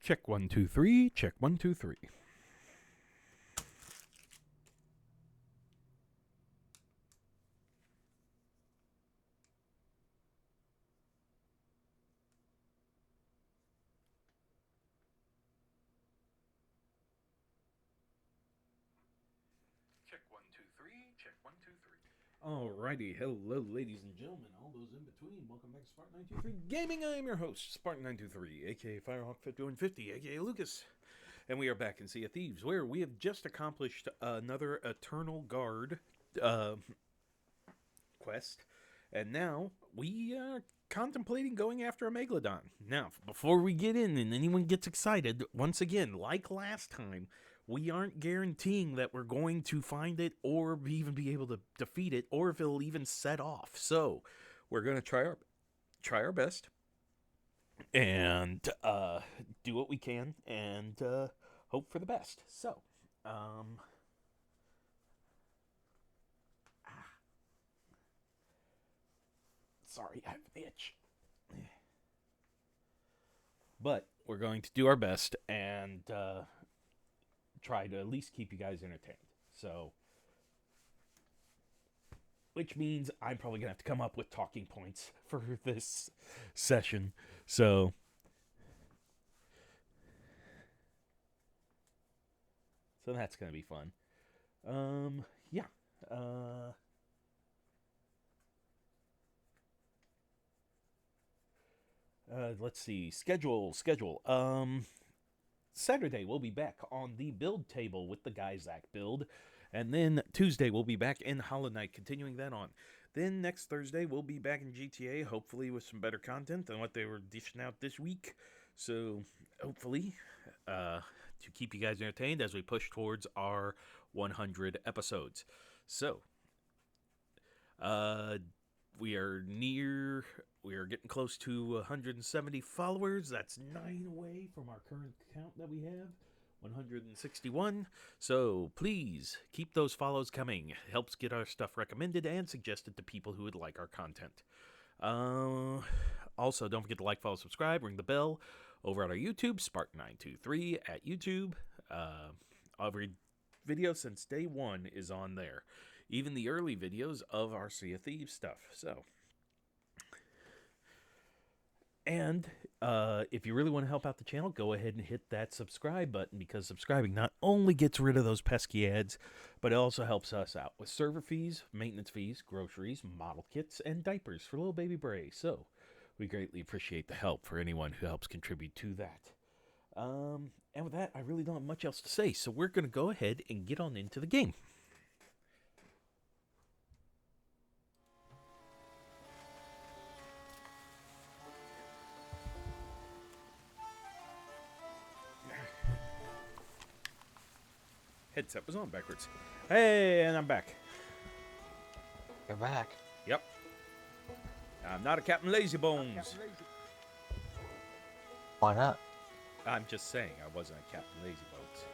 Check 1 2 3. Check 1 2 3. Check 1 2 3. Check 1 2 3. Alrighty, hello, ladies and gentlemen, all those in between. Welcome back to Spartan923 Gaming. I am your host, Spartan923, aka Firehawk5150, aka Lucas, and we are back in Sea of Thieves, where we have just accomplished another Eternal Guard quest, and now we are contemplating going after a Megalodon. Now, before we get in and anyone gets excited, once again, like last time, we aren't guaranteeing that we're going to find it or even be able to defeat it, or if it'll even set off. So, we're going to try our best and do what we can and hope for the best. So, sorry, I have an itch. But we're going to do our best and try to at least keep you guys entertained. So, which means I'm probably going to have to come up with talking points for this session. So, that's going to be fun. Yeah. Let's see. Schedule. Saturday, we'll be back on the build table with the Guyzak build. And then Tuesday, we'll be back in Hollow Knight, continuing that on. Then next Thursday, we'll be back in GTA, hopefully with some better content than what they were dishing out this week. So, hopefully, to keep you guys entertained as we push towards our 100 episodes. So, we are getting close to 170 followers. That's 9 away from our current count that we have, 161. So please keep those follows coming. It helps get our stuff recommended and suggested to people who would like our content. Also, don't forget to like, follow, subscribe, ring the bell over at our YouTube, Spark923 at YouTube. Every video since day one is on there. Even the early videos of our Sea of Thieves stuff. So, and if you really want to help out the channel, go ahead and hit that subscribe button, because subscribing not only gets rid of those pesky ads, but it also helps us out with server fees, maintenance fees, groceries, model kits, and diapers for little baby Bray. So we greatly appreciate the help for anyone who helps contribute to that. And with that, I really don't have much else to say, so we're going to go ahead and get on into the game. Headset was on backwards. Hey, and I'm back. You're back. Yep. I'm not a Captain Lazybones. Why not? I'm just saying I wasn't a Captain Lazybones.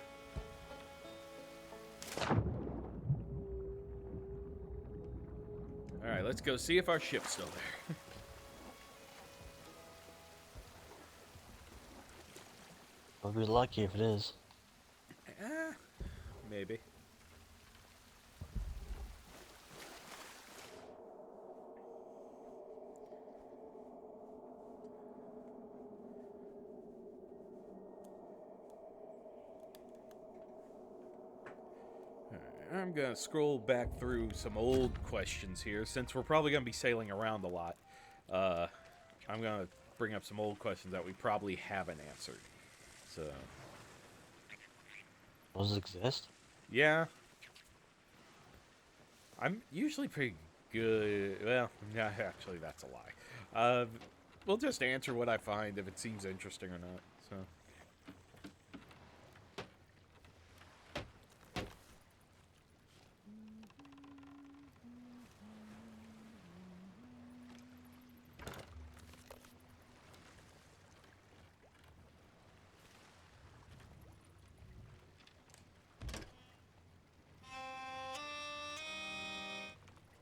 Alright, let's go see if our ship's still there. We'll be lucky if it is. Maybe. I'm going to scroll back through some old questions here, since we're probably going to be sailing around a lot. I'm going to bring up some old questions that we probably haven't answered. So, Those exist? yeah. I'm usually pretty good. Well, no, actually, that's a lie. We'll just answer what I find if it seems interesting or not. So.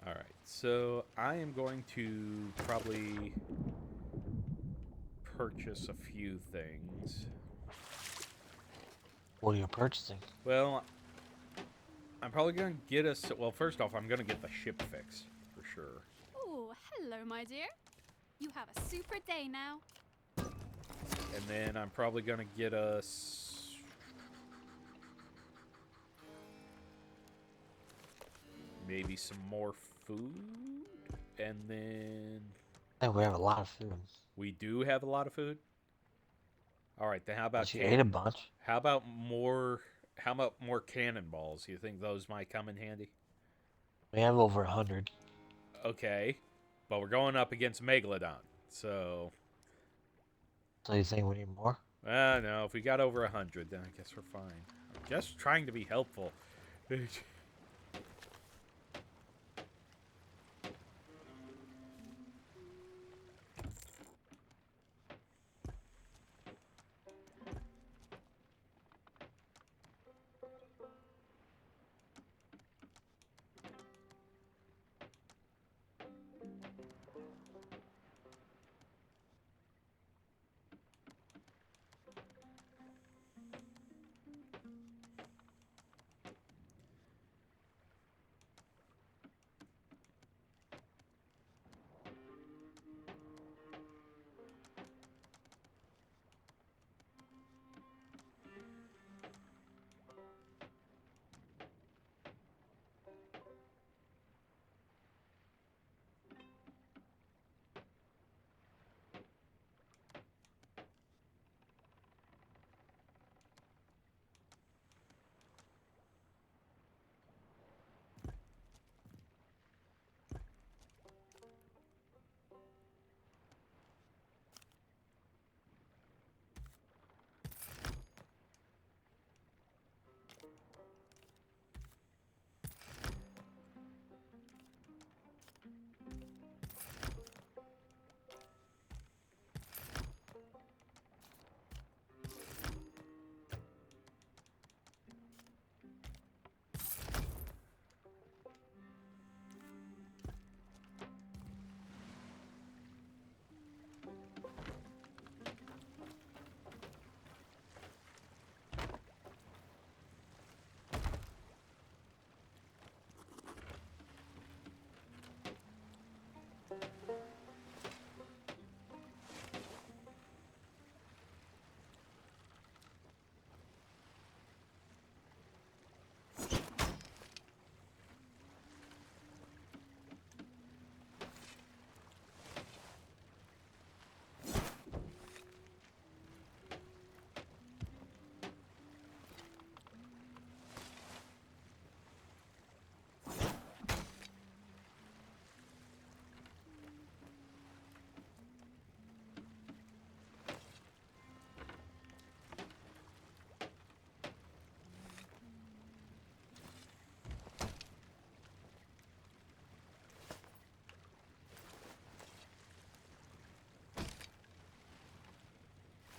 Alright, so I am going to probably purchase a few things. What are you purchasing? Well, I'm probably gonna get us. Well, first off, I'm gonna get the ship fixed for sure, Oh, hello, my dear. You have a super day now. and then I'm probably gonna get us maybe some more food, and then I think we have a lot of food. we do have a lot of food. All right, then But you ate a bunch. how about more? How about more cannonballs? You think those might come in handy? We have over 100. Okay, but we're going up against Megalodon, so So you think we need more? no. If we got over 100, then I guess we're fine. I'm just trying to be helpful.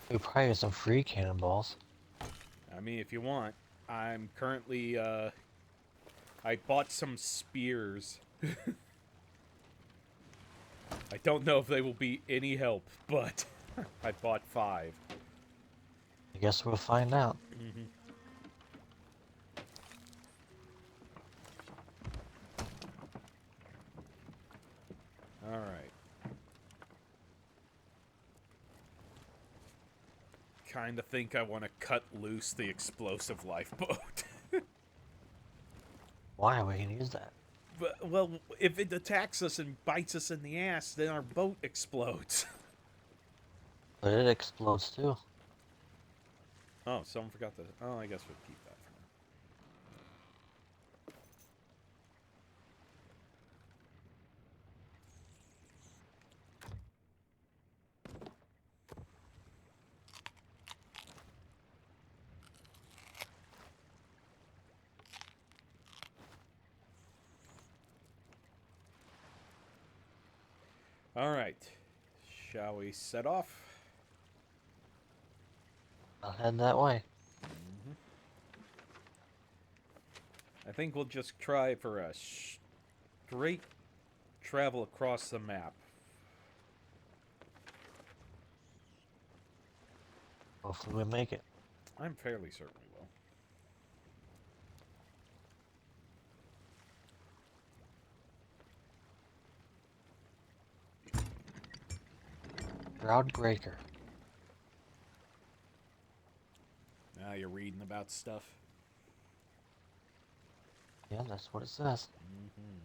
We probably get some free cannonballs. I mean, if you want, I'm currently. I bought some spears. I don't know if they will be any help, but I bought 5. I guess we'll find out. Mm-hmm. All right. Kind of think I want to cut loose the explosive lifeboat. Why? We can use that. But, well, if it attacks us and bites us in the ass, then our boat explodes. But it explodes too. Oh, someone forgot the. Oh, I guess we'll keep that for now. All right. Shall we set off? I'll head that way. Mm-hmm. I think we'll just try for a straight travel across the map. Hopefully we make it. I'm fairly certain we will. Shroud Breaker. Now you're reading about stuff. Yeah, that's what it says. Mm-hmm.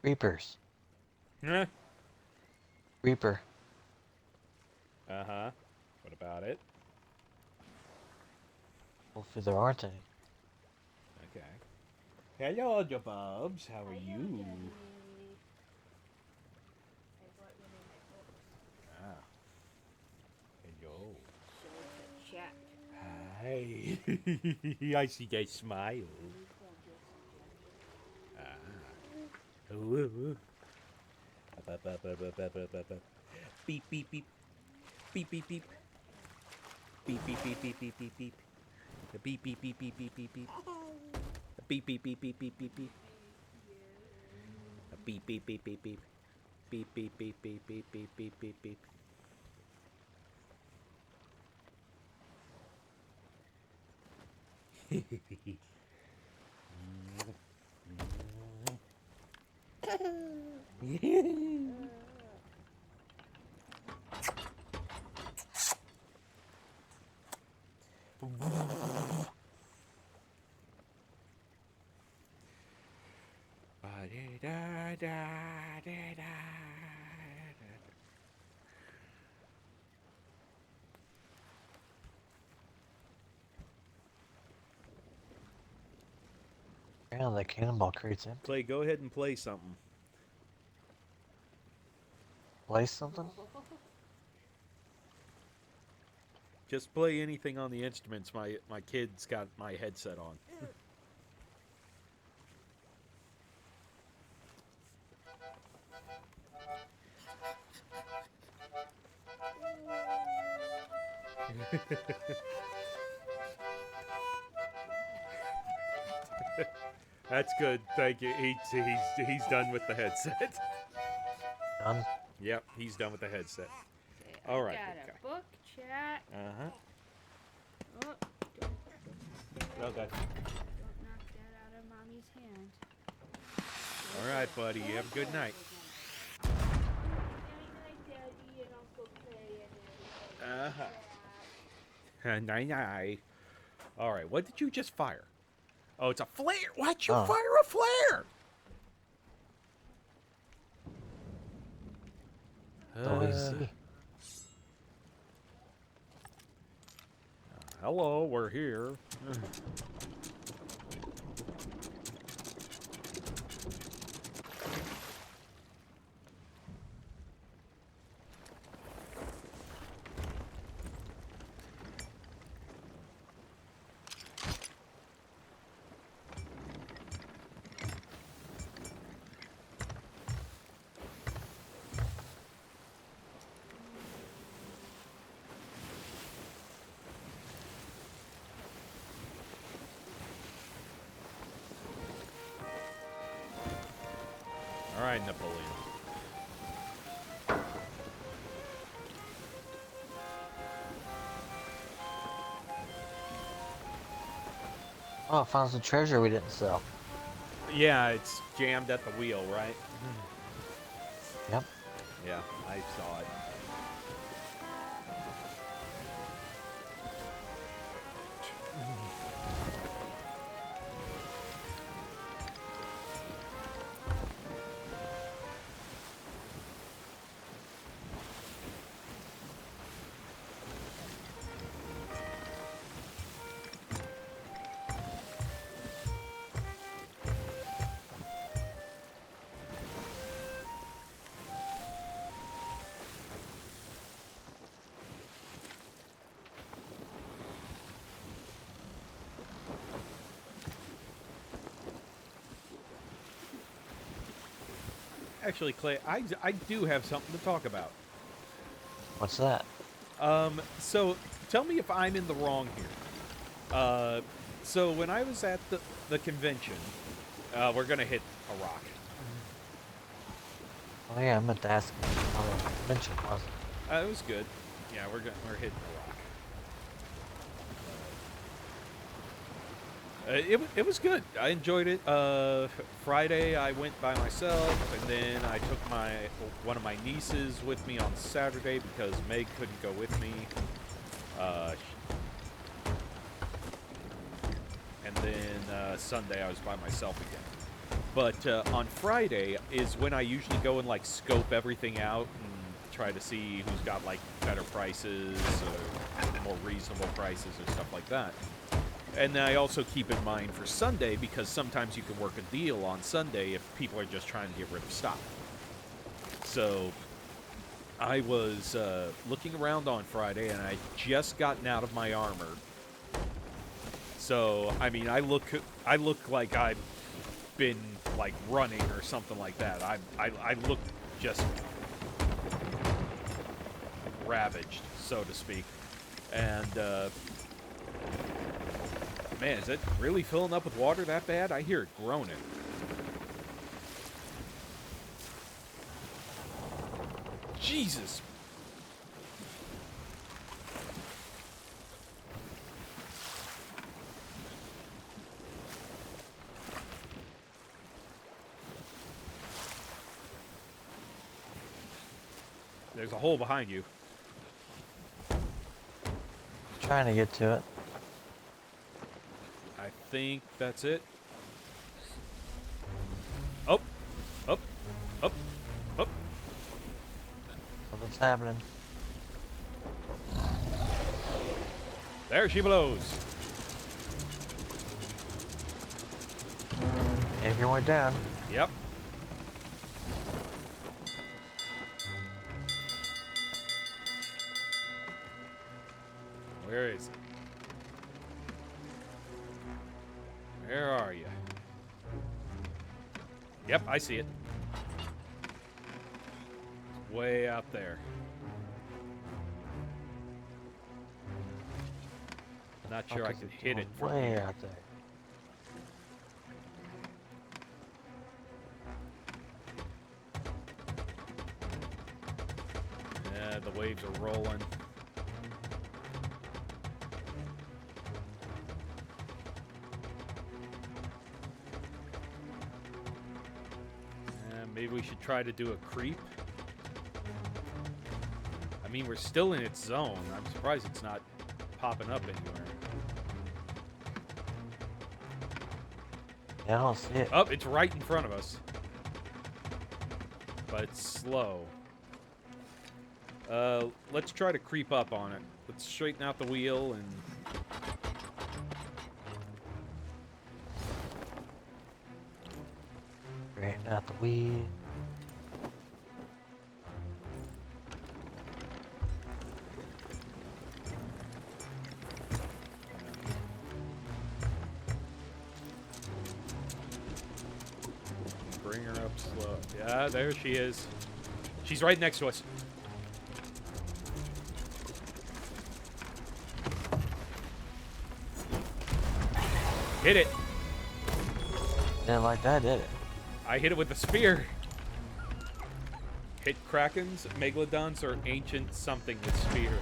Reapers. Yeah. Reaper. Uh-huh. What about it? Hopefully there aren't any. Okay. Hello, Jabubs. How are you? Ah. Hello. Hi. I see that smile. Ah. Ooh, ooh. Up, up, up, up, up, up, up, up. Beep, beep, beep. Beep, beep, beep. Beep, beep, beep, beep, beep, beep, beep. Beep, beep, beep, beep, beep, beep, beep. Beep, beep, beep, beep, beep, beep, beep. Beep, beep, beep, beep, beep. Beep, beep, beep, beep, beep, beep, beep, beep, beep. Yeah, that cannonball crate's empty. Clay, go ahead and play something. Play something? Just play anything on the instruments. My kid's got my headset on. That's good. Thank you. He's done with the headset. Done? Yep, he's done with the headset. Okay, All right, got okay. a book, chat. Uh-huh. Oh, Well done. don't knock that out of mommy's hand. All right, buddy. You have a good night. Night, Daddy, and Uncle Clay, and Uh-huh. Night. All right, what did you just fire? Oh, it's a flare. Why'd you Oh. fire a flare? So easy. Hello, we're here. All right, Napoleon. Oh, found some treasure we didn't sell. Yeah, it's jammed at the wheel, right? Yep. Yeah, I saw it. Actually, Clay, I do have something to talk about. What's that? So tell me if I'm in the wrong here. So when I was at the convention, we're gonna hit a rock. Oh yeah, I meant to ask you how the convention was. It was good. Yeah, we're hitting a rock. It was good. I enjoyed it. Friday I went by myself, and then I took one of my nieces with me on Saturday because Meg couldn't go with me. And then Sunday I was by myself again. But on Friday is when I usually go and like scope everything out and try to see who's got like better prices or more reasonable prices or stuff like that. And I also keep in mind for Sunday, because sometimes you can work a deal on Sunday if people are just trying to get rid of stock. So I was looking around on Friday, and I just gotten out of my armor. So I mean, I look like I've been like running or something like that. I look just ravaged, so to speak, and. Man, is it really filling up with water that bad? I hear it groaning. Jesus! There's a hole behind you. Trying to get to it. I think that's it. Up, up, up, up. What's happening? There she blows. If you went down. Yep. Where is it? Where are you? Yep, I see it. It's way out there. Not sure I can hit it from way here. out there. Yeah, the waves are rolling. Maybe we should try to do a creep. I mean, we're still in its zone. I'm surprised it's not popping up anywhere. Yeah, I don't see it. Oh, it's right in front of us. But it's slow. Let's try to creep up on it. Let's straighten out the wheel and... Straighten out the wheel. Bring her up slow. Yeah, there she is. She's right next to us. Hit it. Didn't like that, did it? I hit it with the spear. Hit Krakens, Megalodons, or ancient something with spears.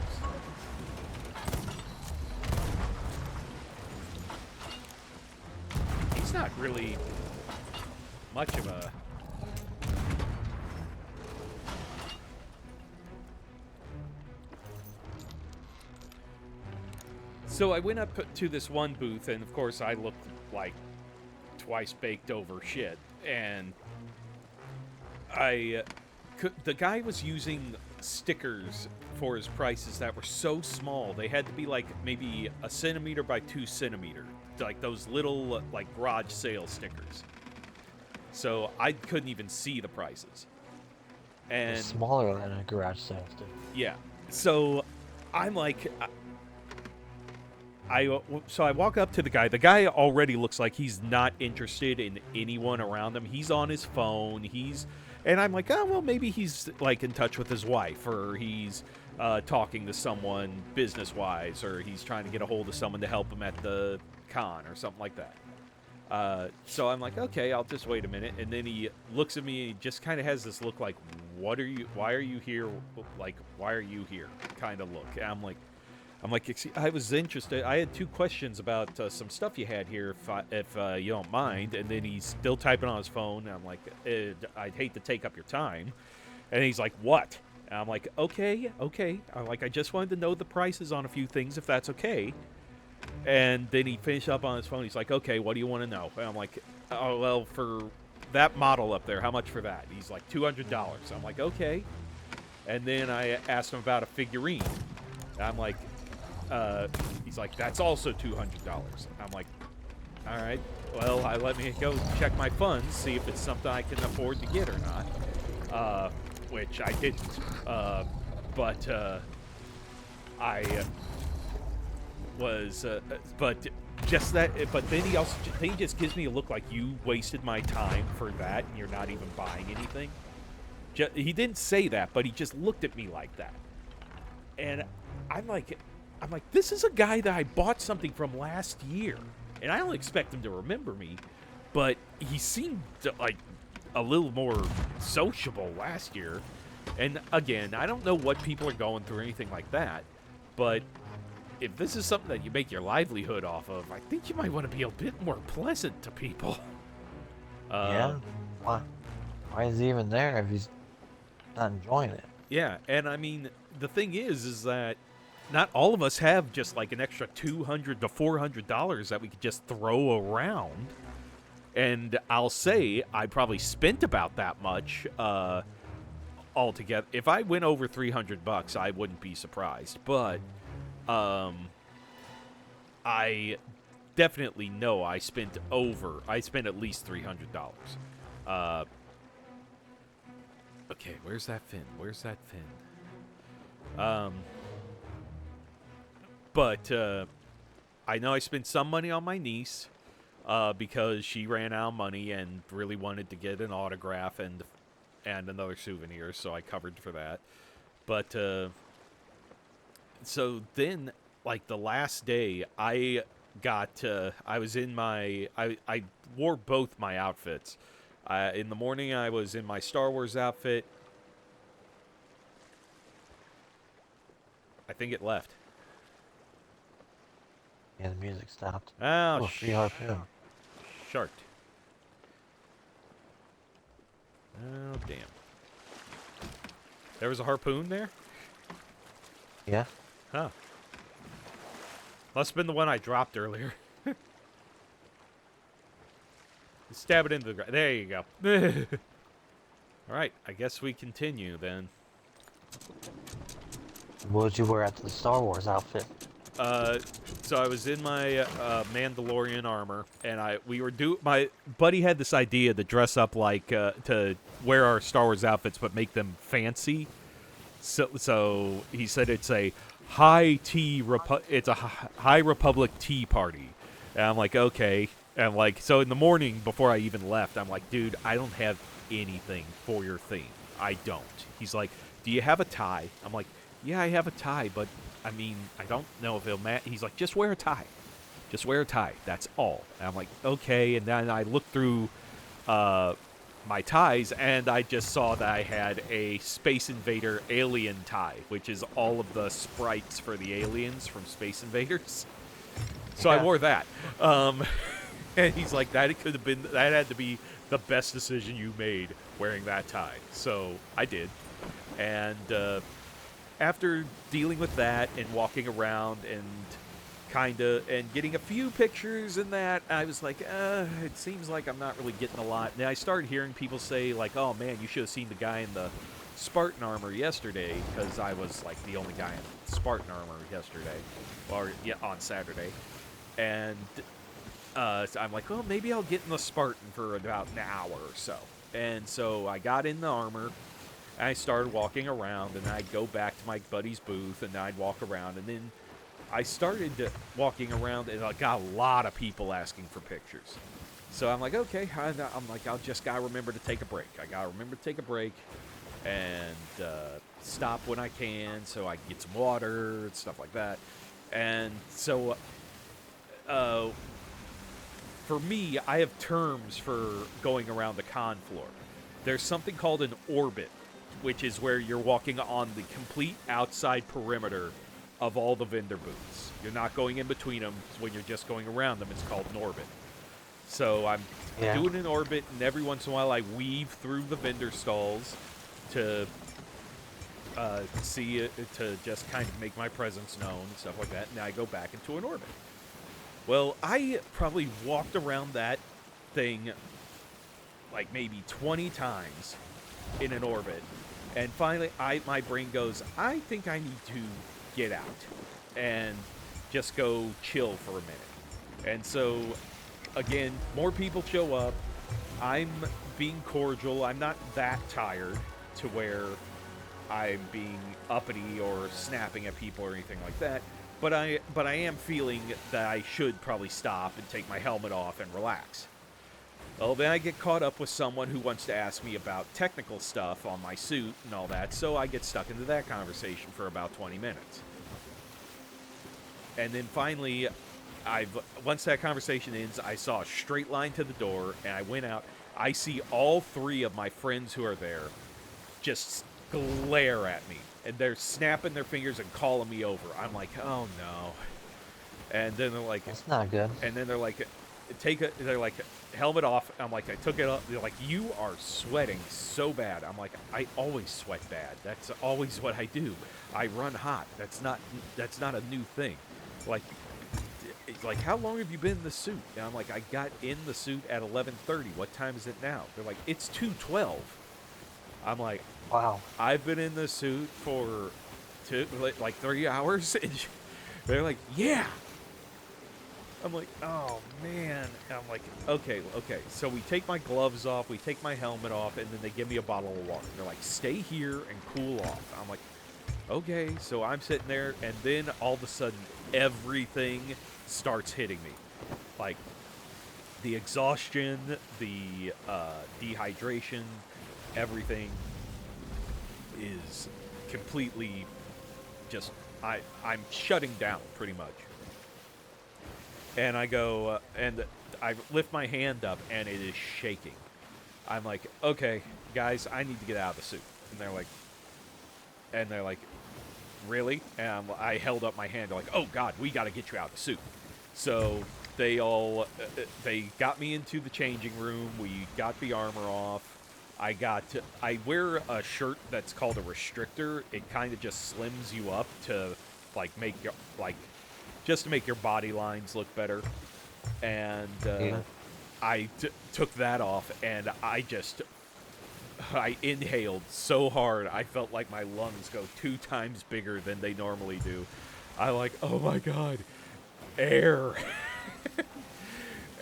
He's not really much of a... So I went up to this one booth, and of course I looked like twice baked over shit. And the guy was using stickers for his prices that were so small. They had to be like maybe 1 centimeter by 2 centimeter, like those little like garage sale stickers. So I couldn't even see the prices. And It's smaller than a garage sale stick. yeah, so I'm like, so I walk up to the guy. The guy already looks like he's not interested in anyone around him. He's on his phone. And I'm like, oh, well, maybe he's, like, in touch with his wife, or he's talking to someone business-wise, or he's trying to get a hold of someone to help him at the con, or something like that. So I'm like, okay, I'll just wait a minute. And then he looks at me and he just kind of has this look like, why are you here? Like, why are you here? Kind of look. And I'm like, I was interested. I had 2 questions about some stuff you had here, if you don't mind. And then he's still typing on his phone. And I'm like, I'd hate to take up your time. And he's like, what? And I'm like, okay. I'm like, I just wanted to know the prices on a few things, if that's okay. And then he finished up on his phone. He's like, okay, what do you want to know? And I'm like, oh, well, for that model up there, how much for that? He's like, $200. I'm like, okay. And then I asked him about a figurine. I'm like, he's like, that's also $200. I'm like, all right, well, let me go check my funds, see if it's something I can afford to get or not, which I didn't, but I was, but just that, but then he just gives me a look like you wasted my time for that, and you're not even buying anything. He didn't say that, but he just looked at me like that. And I'm like, this is a guy that I bought something from last year. And I don't expect him to remember me, but he seemed like a little more sociable last year. And again, I don't know what people are going through or anything like that, but if this is something that you make your livelihood off of, I think you might want to be a bit more pleasant to people. Yeah. Why? Why is he even there if he's not enjoying it? Yeah, and I mean, the thing is that not all of us have just like an extra $200 to $400 that we could just throw around. And I'll say I probably spent about that much altogether. If I went over $300, I wouldn't be surprised. But I definitely know I spent at least $300. Okay, where's that fin? But I know I spent some money on my niece because she ran out of money and really wanted to get an autograph and another souvenir, so I covered for that. But so then, like the last day, I was in my I wore both my outfits. In the morning, I was in my Star Wars outfit. I think it left. Yeah, the music stopped. Oh, free harpoon. Shark. Oh, damn. There was a harpoon there? Yeah. Huh. Must have been the one I dropped earlier. Stab it into the ground. There you go. Alright, I guess we continue then. What did you wear after the Star Wars outfit? So I was in my Mandalorian armor, and my buddy had this idea to dress up like to wear our Star Wars outfits, but make them fancy. So he said it's a high Republic tea party, and I'm like, okay. And like, so in the morning before I even left, I'm like, dude, I don't have anything for your theme. I don't. He's like, do you have a tie? I'm like, yeah, I have a tie, but I mean, I don't know if it'll match. He's like, just wear a tie. Just wear a tie. That's all. And I'm like, okay. And then I looked through my ties, and I just saw that I had a Space Invader alien tie, which is all of the sprites for the aliens from Space Invaders. So I wore that. And he's like, that had to be the best decision you made, wearing that tie. So I did. And after dealing with that and walking around and getting a few pictures and that, I was like, it seems like I'm not really getting a lot. And then I started hearing people say, like, oh man, you should have seen the guy in the Spartan armor yesterday, because I was like the only guy in Spartan armor yesterday, or yeah, on Saturday. And so I'm like, well, maybe I'll get in the Spartan for about an hour or so. And so I got in the armor, and I started walking around, and I'd go back to my buddy's booth, and I'd walk around, and then I started walking around, and I got a lot of people asking for pictures. So I'm like, okay. I'm like, I'll just gotta remember to take a break. I gotta remember to take a break and stop when I can so I can get some water and stuff like that. And so for me, I have terms for going around the con floor. There's something called an orbit, which is where you're walking on the complete outside perimeter of all the vendor booths. You're not going in between them. When you're just going around them, it's called an orbit. So I'm doing an orbit, and every once in a while I weave through the vendor stalls to see it, to just kind of make my presence known and stuff like that, and I go back into an orbit. Well, I probably walked around that thing like maybe 20 times in an orbit, and finally my brain goes, I think I need to get out and just go chill for a minute. And so, again, more people show up. I'm being cordial. I'm not that tired to where I'm being uppity or snapping at people or anything like that. But I am feeling that I should probably stop and take my helmet off and relax. Well, then I get caught up with someone who wants to ask me about technical stuff on my suit and all that, so I get stuck into that conversation for about 20 minutes. And then finally, once that conversation ends, I saw a straight line to the door, and I went out. I see all three of my friends who are there just glare at me, and they're snapping their fingers and calling me over. I'm like, oh no. And then they're like, That's not good. and then they're like, they're like, helmet off. I'm like, I took it off. They're like, you are sweating so bad. I'm like, I always sweat bad. That's always what I do. I run hot. That's not a new thing. Like, it's like, how long have you been in the suit? And I'm like, I got in the suit at 11:30. What time is it now? They're like, it's 2:12. I'm like, Wow. I've been in the suit for like 3 hours. And they're like, yeah. I'm like, oh man. And I'm like, okay. So we take my gloves off, we take my helmet off, and then they give me a bottle of water. They're like, stay here and cool off. I'm like, okay. So I'm sitting there, and then all of a sudden, everything starts hitting me. Like, the exhaustion, the dehydration, everything is completely just, I'm shutting down pretty much. And I go, and I lift my hand up, and it is shaking. I'm like, okay, guys, I need to get out of the suit. And they're like, really? And I held up my hand. They're like, oh God, we got to get you out of the suit. So they got me into the changing room. We got the armor off. I wear a shirt that's called a restrictor. It kind of just slims you up to just to make your body lines look better. And I took that off, and I inhaled so hard, I felt like my lungs go 2 times bigger than they normally do. I like, oh my God, air.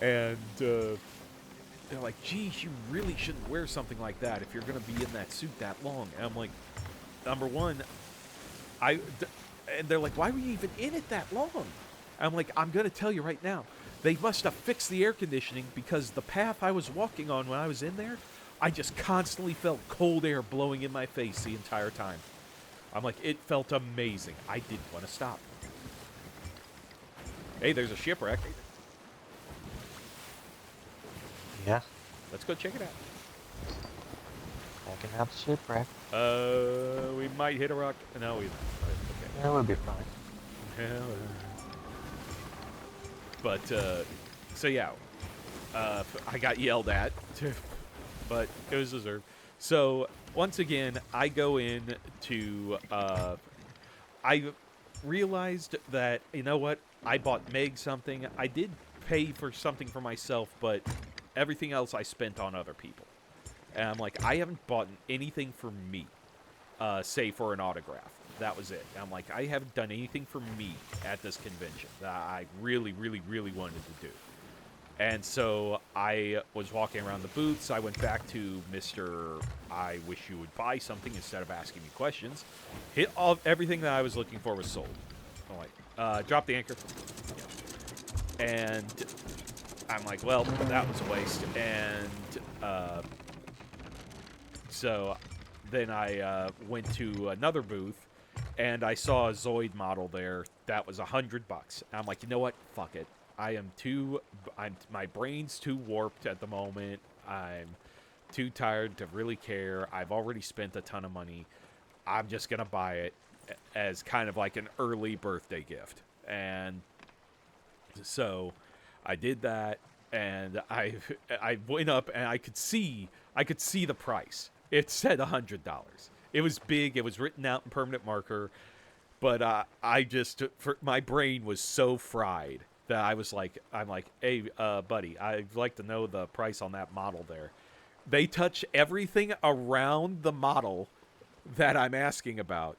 And they're like, geez, you really shouldn't wear something like that if you're going to be in that suit that long. And I'm like, number one, and they're like, why were you even in it that long? I'm like, I'm going to tell you right now. They must have fixed the air conditioning, because the path I was walking on when I was in there, I just constantly felt cold air blowing in my face the entire time. I'm like, it felt amazing. I didn't want to stop. Hey, there's a shipwreck. Yeah. Let's go check it out. Checking out the shipwreck. We might hit a rock. No, we. Okay. That would be fine. But so yeah, I got yelled at, but it was deserved. So once again, I go in to. I realized that, you know what? I bought Meg something. I did pay for something for myself, but everything else I spent on other people. And I'm like, I haven't bought anything for me, save for an autograph. That was it. And I'm like, I haven't done anything for me at this convention that I really, really, really wanted to do. And so I was walking around the booths. I went back to Mr. I wish you would buy something instead of asking me questions. Everything that I was looking for was sold. I'm like, drop the anchor. And I'm like, well, that was a waste. And so then I went to another booth, and I saw a Zoid model there that was $100. I'm like, you know what? Fuck it. My brain's too warped at the moment. I'm too tired to really care. I've already spent a ton of money. I'm just gonna buy it as kind of like an early birthday gift. And so I did that, and I went up and I could see the price. It said $100. It was big. It was written out in permanent marker. But my brain was so fried that I'm like, hey, buddy, I'd like to know the price on that model there. They touch everything around the model that I'm asking about.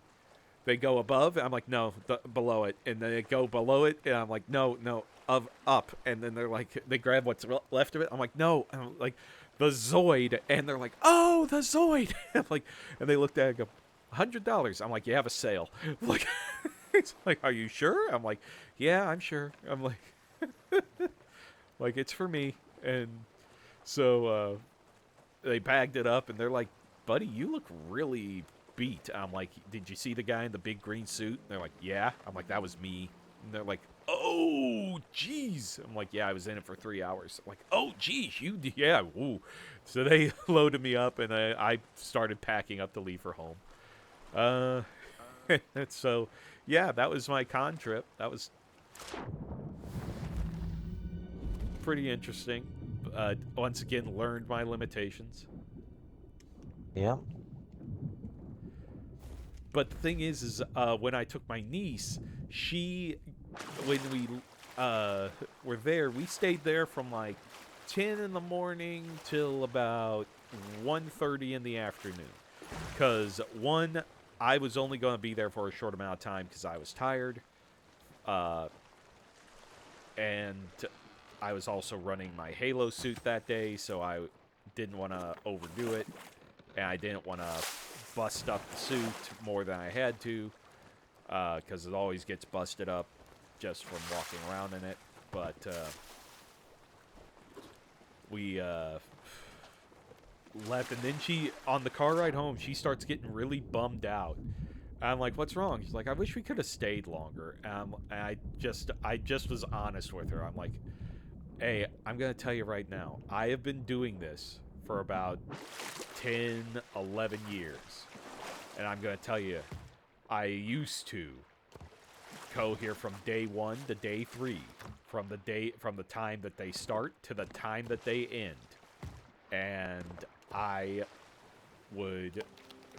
They go above, and I'm like, no, below it. And then they go below it, and I'm like, no, up. And then they're like, they grab what's left of it. I'm like, no. And I'm like, the Zoid. And they're like, oh, the Zoid. I'm like, and they looked at it and go, $100. I'm like, you have a sale. Like, it's like, are you sure? I'm like, yeah, I'm sure. I'm like, like, it's for me. And so they bagged it up, and they're like, buddy, you look really beat. I'm like, did you see the guy in the big green suit? And they're like, yeah. I'm like, that was me. And they're like, oh, jeez. I'm like, yeah, I was in it for 3 hours. I'm like, oh, geez, yeah, woo. So they loaded me up, and I started packing up to leave for home. So, yeah, that was my con trip. That was pretty interesting. Once again, learned my limitations. Yep. But the thing is when I took my niece, when we were there, we stayed there from like 10 in the morning till about 1:30 in the afternoon. Because, one, I was only going to be there for a short amount of time because I was tired. And I was also running my Halo suit that day, so I didn't want to overdo it. And I didn't want to bust up the suit more than I had to, because it always gets busted up just from walking around in it. But we left, and then on the car ride home, she starts getting really bummed out. I'm like, what's wrong? She's like, I wish we could have stayed longer. And I just was honest with her. I'm like, hey, I'm going to tell you right now, I have been doing this for about 10, 11 years. And I'm going to tell you, I used to go here from day 1 to day 3, from the time that they start to the time that they end. And I would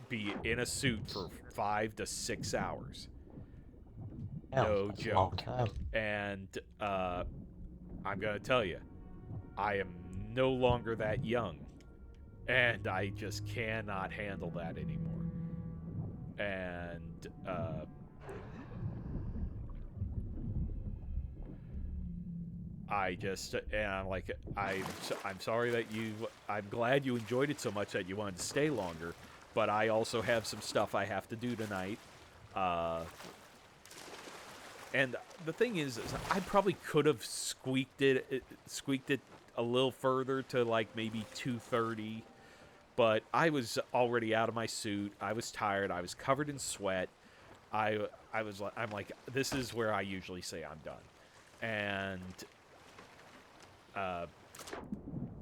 be in a suit for 5 to 6 hours. Yeah, No that's a long joke. time. And I'm going to tell you, I am no longer that young. And I just cannot handle that anymore. And I'm like, I'm sorry that I'm glad you enjoyed it so much that you wanted to stay longer, but I also have some stuff I have to do tonight. And the thing is I probably could have squeaked it a little further to like maybe 2:30, but I was already out of my suit. I was tired. I was covered in sweat. I'm like, this is where I usually say I'm done. And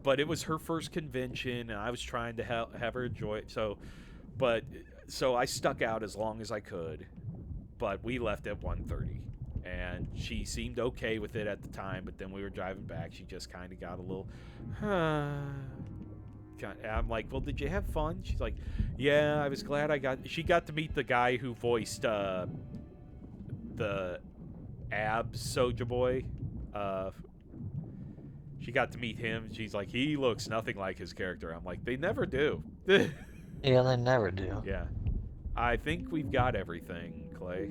but it was her first convention, and I was trying to have her enjoy it. So I stuck out as long as I could, but we left at 1:30, and she seemed okay with it at the time. But then we were driving back, she just kind of got a little. I'm like, well, did you have fun? She's like, yeah, I was glad she got to meet the guy who voiced the Abs Soldier Boy. She got to meet him. She's like, he looks nothing like his character. I'm like, they never do. Yeah, they never do. Yeah. I think we've got everything, Clay.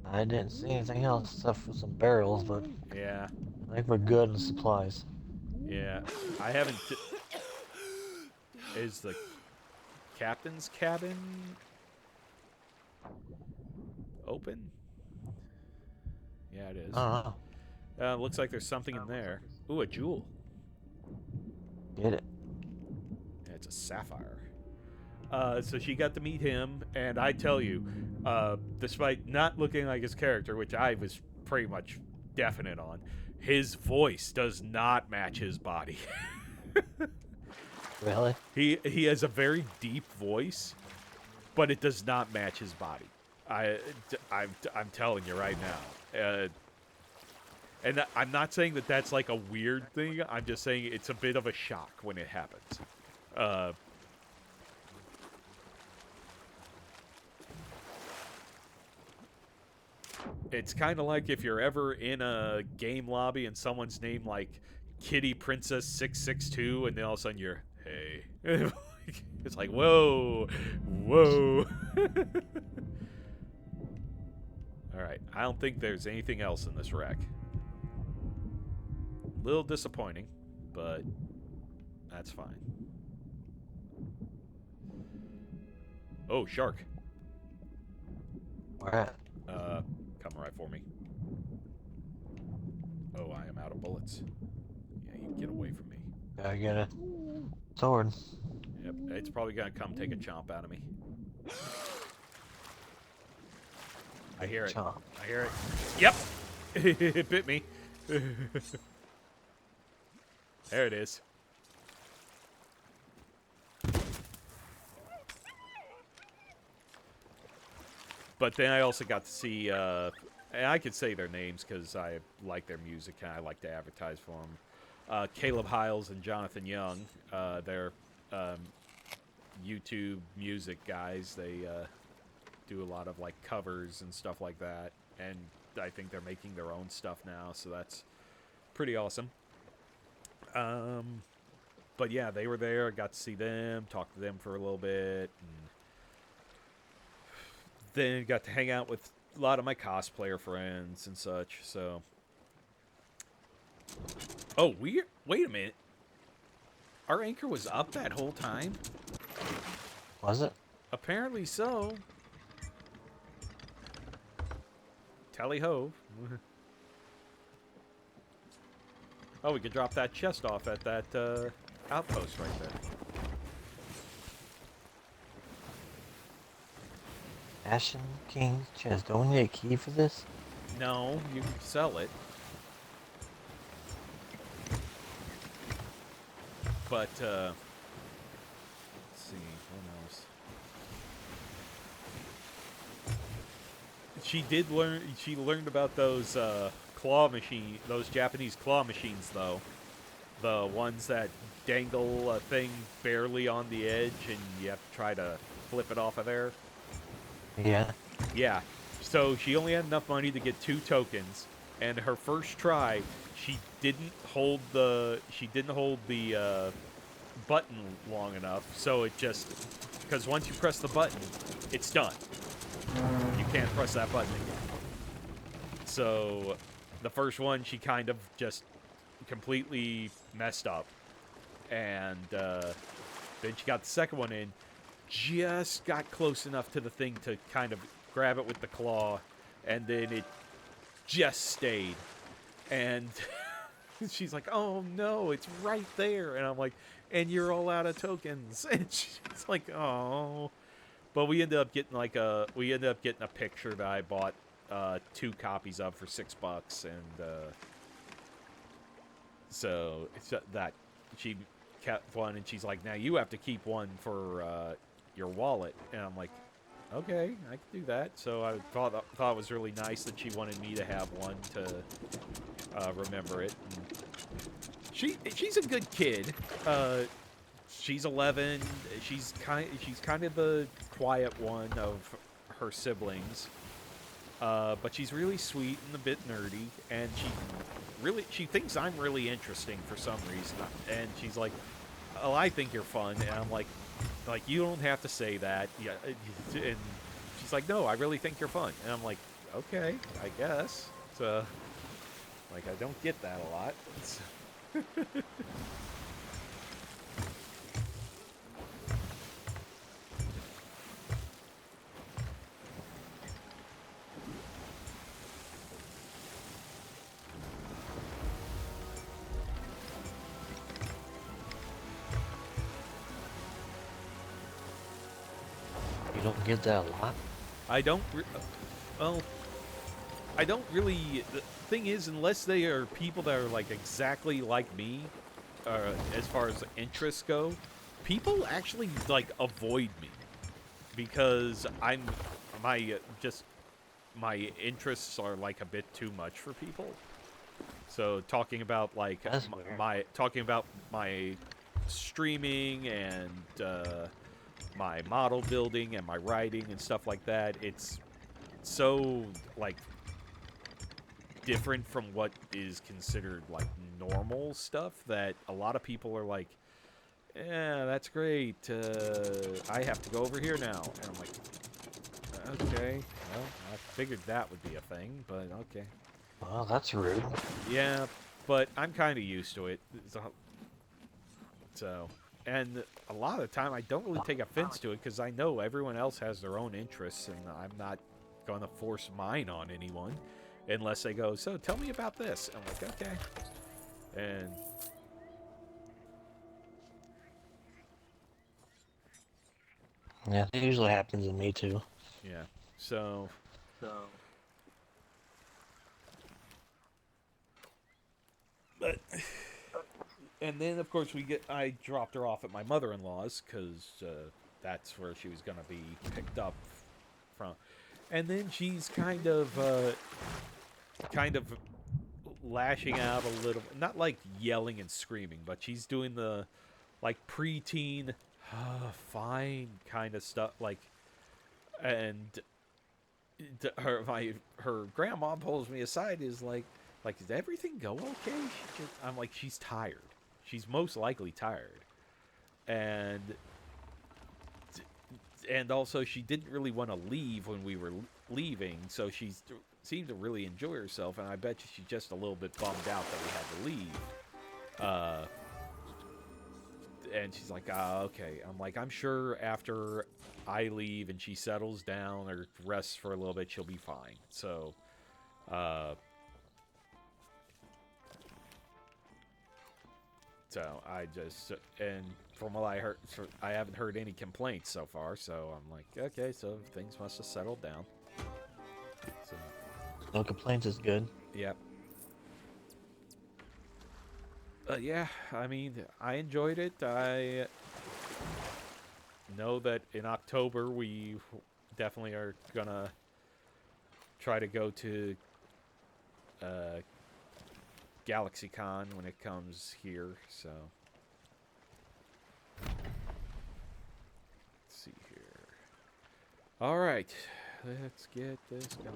I didn't see anything else except for some barrels, but Yeah. I think we're good in supplies. Yeah. I haven't... Is the captain's cabin open? Yeah, it is. I don't know. Looks like there's something in there. Ooh, a jewel. Get it. Yeah, it's a sapphire. So she got to meet him, and I tell you, despite not looking like his character, which I was pretty much definite on, his voice does not match his body. Really? He has a very deep voice, but it does not match his body. I'm telling you right now. And I'm not saying that that's like a weird thing. I'm just saying it's a bit of a shock when it happens. It's kind of like if you're ever in a game lobby and someone's named like Kitty Princess 662, and then all of a sudden you're, hey. It's like, whoa, whoa. All right, I don't think there's anything else in this wreck. Little disappointing, but that's fine. Oh, shark. Where at? Come right for me. Oh, I am out of bullets. Yeah, you get away from me. Gotta get a sword. Yep, it's probably gonna come take a chomp out of me. I hear it. Chomp. I hear it. Yep! It bit me. There it is. But then I also got to see, and I could say their names because I like their music and I like to advertise for them. Caleb Hiles and Jonathan Young, they're YouTube music guys. They do a lot of like covers and stuff like that, and I think they're making their own stuff now, so that's pretty awesome. But yeah, they were there. I got to see them, talk to them for a little bit, and then got to hang out with a lot of my cosplayer friends and such. So, oh, wait a minute. Our anchor was up that whole time? Was it? Apparently so. Tally ho. Oh, we could drop that chest off at that outpost right there. Ashen King's chest. Don't we need a key for this? No, you can sell it. But, let's see, what else? She learned about those those Japanese claw machines, though. The ones that dangle a thing barely on the edge and you have to try to flip it off of there. Yeah. Yeah. So she only had enough money to get 2 tokens, and her first try, she didn't hold the button long enough, so it just, because once you press the button, it's done. You can't press that button again. So the first one, she kind of just completely messed up, and then she got the second one in, just got close enough to the thing to kind of grab it with the claw, and then it just stayed. And she's like, oh no, it's right there. And I'm like, and you're all out of tokens. And she's like, oh. But we ended up getting a picture that I bought 2 copies of for $6, and so it's that she kept one, and she's like, now you have to keep one for your wallet. And I'm like, okay, I can do that. So I thought it was really nice that she wanted me to have one to remember it. And she's a good kid. She's 11. She's kind of the quiet one of her siblings. But she's really sweet and a bit nerdy, and she thinks I'm really interesting for some reason. And she's like, "Oh, I think you're fun." And I'm like, you don't have to say that. Yeah. And she's like, "No, I really think you're fun." And I'm like, "Okay, I guess." So, like, I don't get that a lot. You don't get that a lot? I don't. Well, I don't really. The thing is, unless they are people that are like exactly like me, as far as interests go, people actually like avoid me because just my interests are like a bit too much for people. So talking about like That's weird. my streaming and my model building and my writing and stuff like that, it's so like different from what is considered like normal stuff that a lot of people are like, yeah, that's great. I have to go over here now. And I'm like, okay, well, I figured that would be a thing, but okay. Well, that's rude. Yeah, but I'm kind of used to it. So, and a lot of the time I don't really take offense to it because I know everyone else has their own interests and I'm not going to force mine on anyone unless they go, so tell me about this. I'm like, okay. And Yeah, it usually happens to me too. yeah, so but and then of course I dropped her off at my mother-in-law's because that's where she was going to be picked up from. And then she's kind of lashing out a little, not like yelling and screaming, but she's doing the like preteen fine kind of stuff, like, and her grandma pulls me aside, is like did everything go okay? I'm like, she's tired, she's most likely tired, and also she didn't really want to leave when we were leaving, so she seemed to really enjoy herself, and I bet you she's just a little bit bummed out that we had to leave. And she's like, okay. I'm like, I'm sure after I leave and she settles down or rests for a little bit, she'll be fine. So, I just, and from what I heard, I haven't heard any complaints so far. So I'm like, okay, so things must have settled down. So, No complaints is good. yeah. Yeah, I mean, I enjoyed it. I know that in October we definitely are gonna try to go to GalaxyCon when it comes here. So let's see here. All right, let's get this going.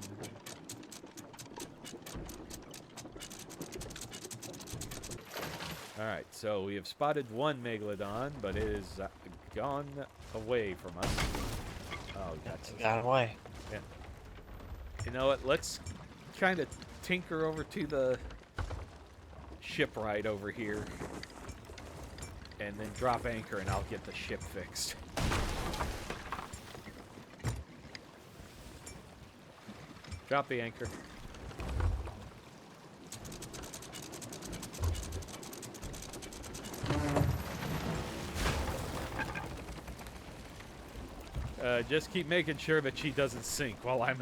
All right, so we have spotted one Megalodon, but it is gone away from us. Oh, that's Got away. yeah. You know what? Let's kind of tinker over to the shipwright over here, and then drop anchor, and I'll get the ship fixed. Drop the anchor. Just keep making sure that she doesn't sink while I'm...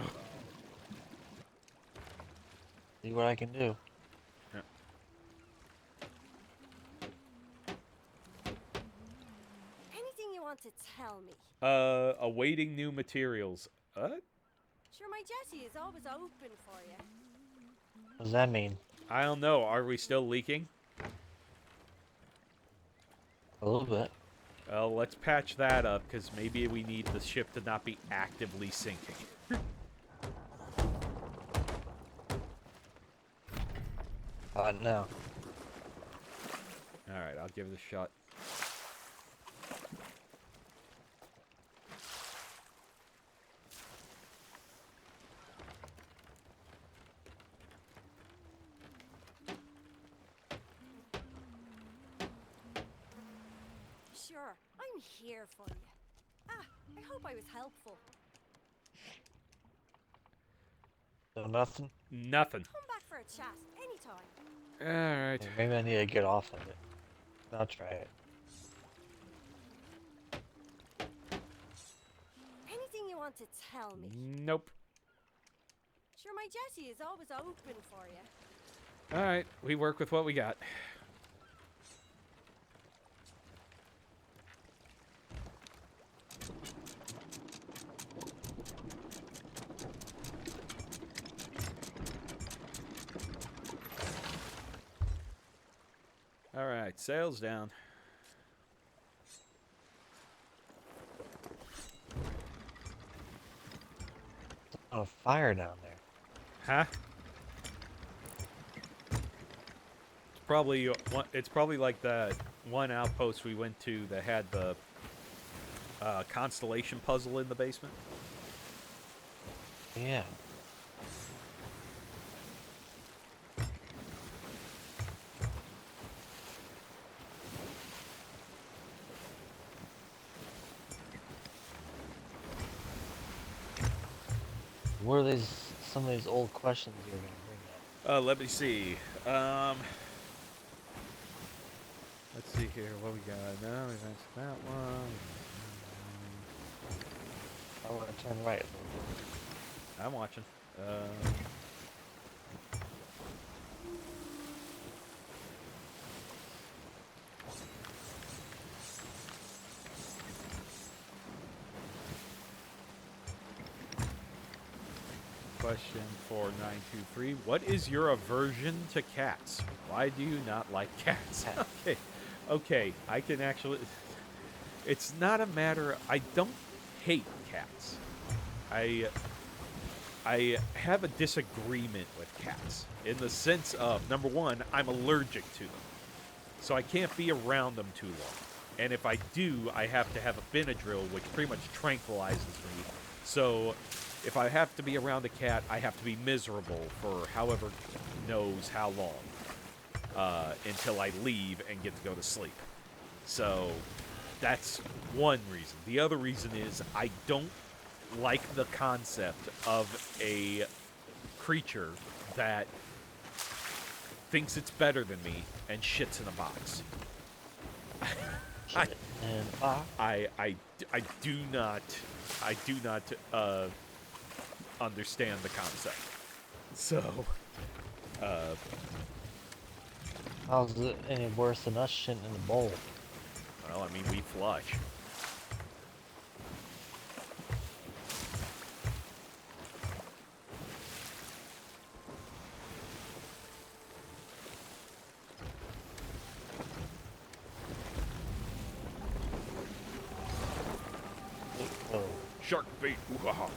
See what I can do. Yeah. Anything you want to tell me? Awaiting new materials. Sure, my Jessie is always open for you. What does that mean? I don't know. Are we still leaking? A little bit. Well, let's patch that up, because maybe we need the ship to not be actively sinking. No. Alright, I'll give it a shot. Sure, I'm here for you. Ah, I hope I was helpful. So nothing? Nothing. Come back for a chat anytime. Alright. Maybe I need to get off of it. I'll try it. Anything want to tell me? Nope. Sure, my Jessie is always open for you. All right, we work with what we got. All right, sales down. On a fire down there. Huh? It's probably like that one outpost we went to that had the constellation puzzle in the basement. Yeah. What are some of these old questions you're gonna bring up? Let me see. Let's see here. What we got? No, we answered that one. I want to turn right a little bit. I'm watching. Question 4923. What is your aversion to cats? Why do you not like cats? Okay. Okay, I can actually... It's not a matter... I don't hate cats. I have a disagreement with cats. In the sense of, number one, I'm allergic to them. So I can't be around them too long. And if I do, I have to have a Benadryl, which pretty much tranquilizes me. So if I have to be around a cat, I have to be miserable for however knows how long. Until I leave and get to go to sleep. So that's one reason. The other reason is I don't like the concept of a creature that thinks it's better than me and shits in a box. I do not understand the concept. So how's it any worse than us shitting in the bowl? well, I mean, we flush. Oh. Shark bait. Ooh-ha-ha.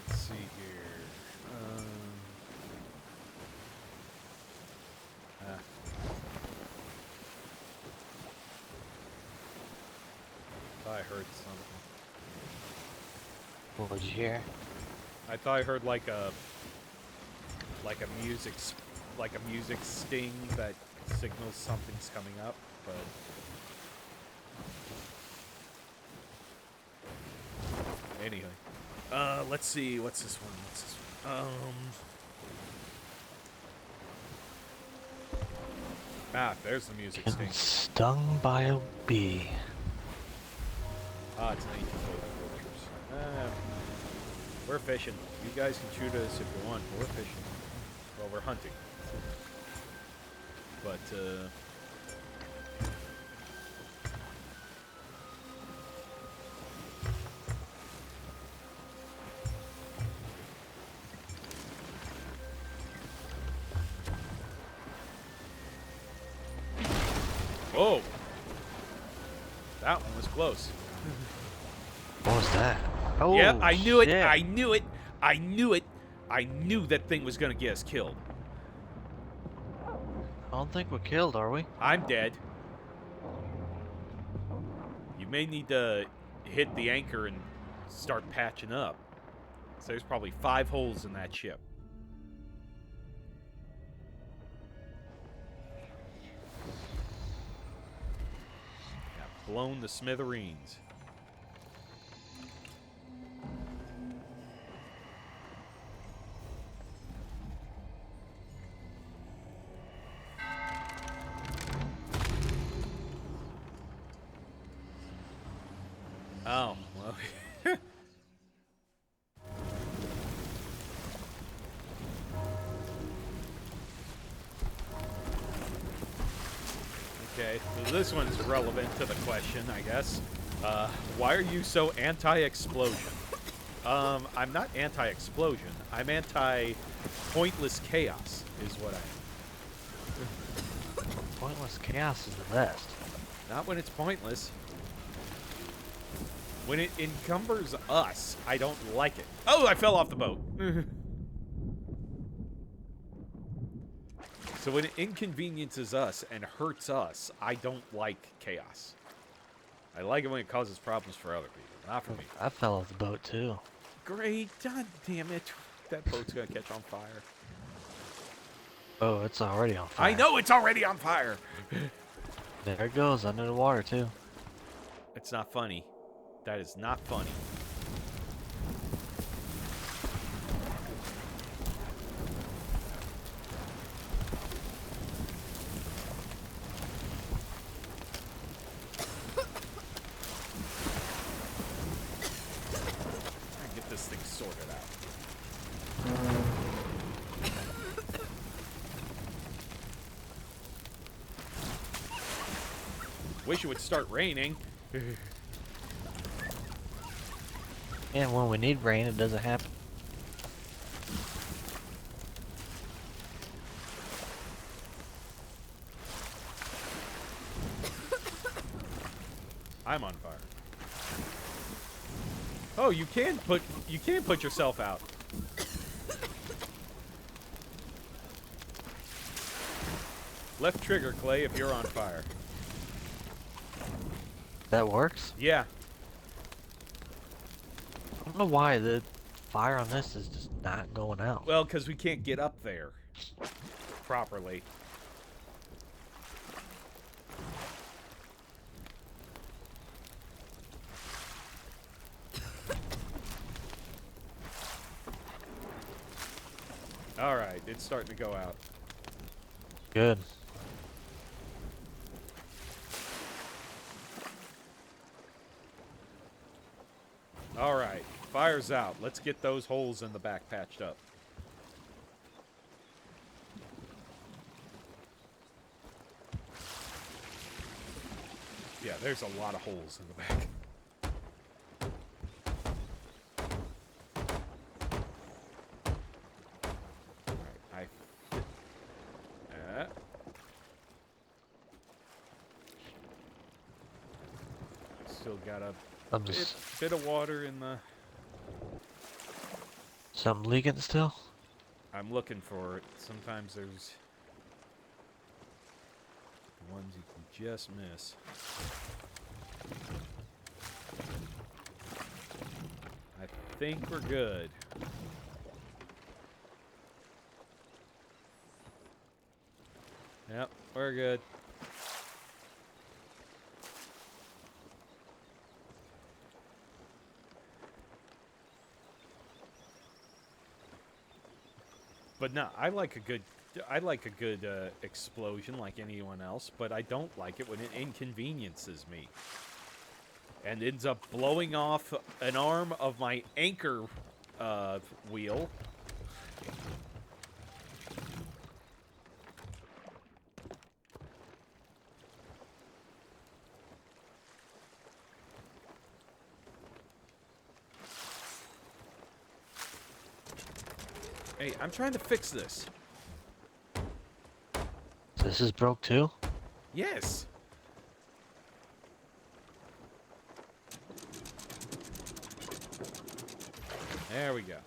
Let's see here. Thought I heard something. What would you hear? I thought I heard like a music sting that signals something's coming up, but anyway. Let's see. What's this one? There's the music sting. Getting stung by a bee. It's an ancient cultures. We're fishing. You guys can shoot us if you want. We're fishing. Well, we're hunting. But, whoa! That one was close. What was that? Oh, yeah, I knew it. shit. I knew it. I knew it. I knew that thing was gonna get us killed. I don't think we're killed, are we? I'm dead. You may need to hit the anchor and start patching up. So there's probably 5 holes in that ship. Yeah, blown to smithereens. Oh, well. Okay, so this one's relevant to the question, I guess. Why are you so anti-explosion? I'm not anti-explosion. I'm anti-pointless chaos, is what I am. Pointless chaos is the best. Not when it's pointless. When it encumbers us, I don't like it. Oh, I fell off the boat. So when it inconveniences us and hurts us, I don't like chaos. I like it when it causes problems for other people, not for me. I fell off the boat too. Great, god damn it. That boat's gonna catch on fire. Oh, it's already on fire. I know it's already on fire! There it goes, under the water too. It's not funny. That is not funny. Get this thing sorted out. Wish it would start raining. And when we need rain, it doesn't happen. I'm on fire. Oh, you can put yourself out. Left trigger, Clay, if you're on fire. That works? Yeah. I don't know why the fire on this is just not going out. Well, because we can't get up there properly. All right, it's starting to go out. Good. All right, fire's out. Let's get those holes in the back patched up. Yeah, there's a lot of holes in the back. Alright, still got a I'm just bit of water in the... something leaking still. I'm looking for it. Sometimes there's ones you can just miss. I think we're good. Yep, we're good. But no, I like a good explosion like anyone else, but I don't like it when it inconveniences me and ends up blowing off an arm of my anchor wheel. Hey, I'm trying to fix this. This is broke too? Yes. There we go.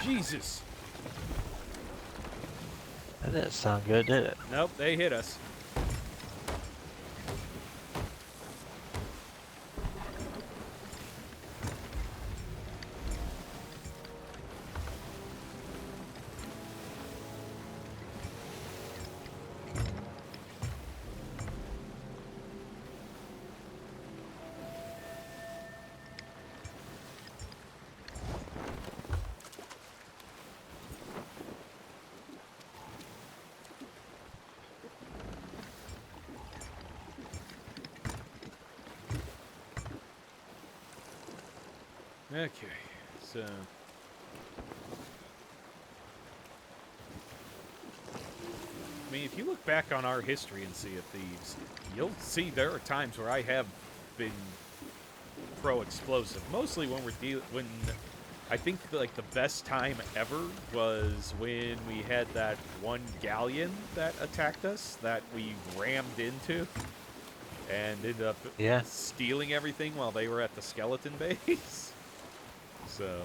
Jesus. That didn't sound good, did it? Nope, they hit us. Okay, so... I mean, if you look back on our history in Sea of Thieves, you'll see there are times where I have been pro-explosive. Mostly when when I think like the best time ever was when we had that one galleon that attacked us that we rammed into and ended up Yeah. stealing everything while they were at the skeleton base. So...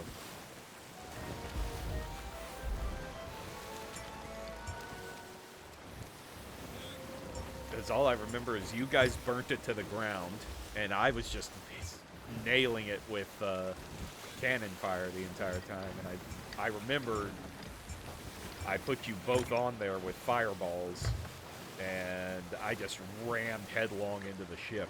Because all I remember is you guys burnt it to the ground, and I was just nailing it with cannon fire the entire time. And I remember I put you both on there with fireballs, and I just rammed headlong into the ship.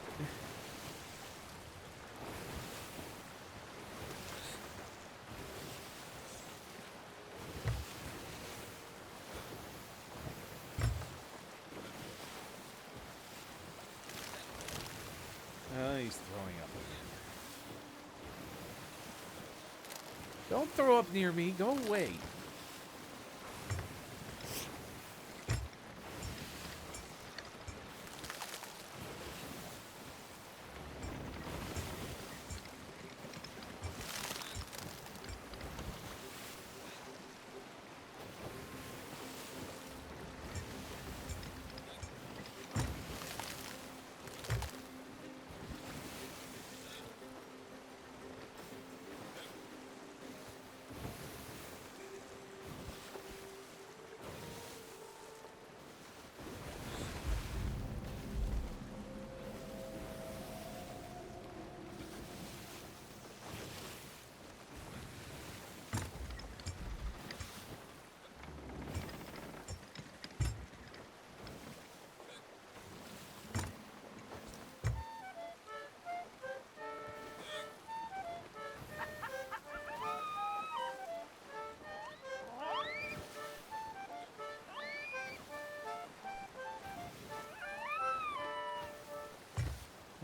He's throwing up again. Don't throw up near me. Go away.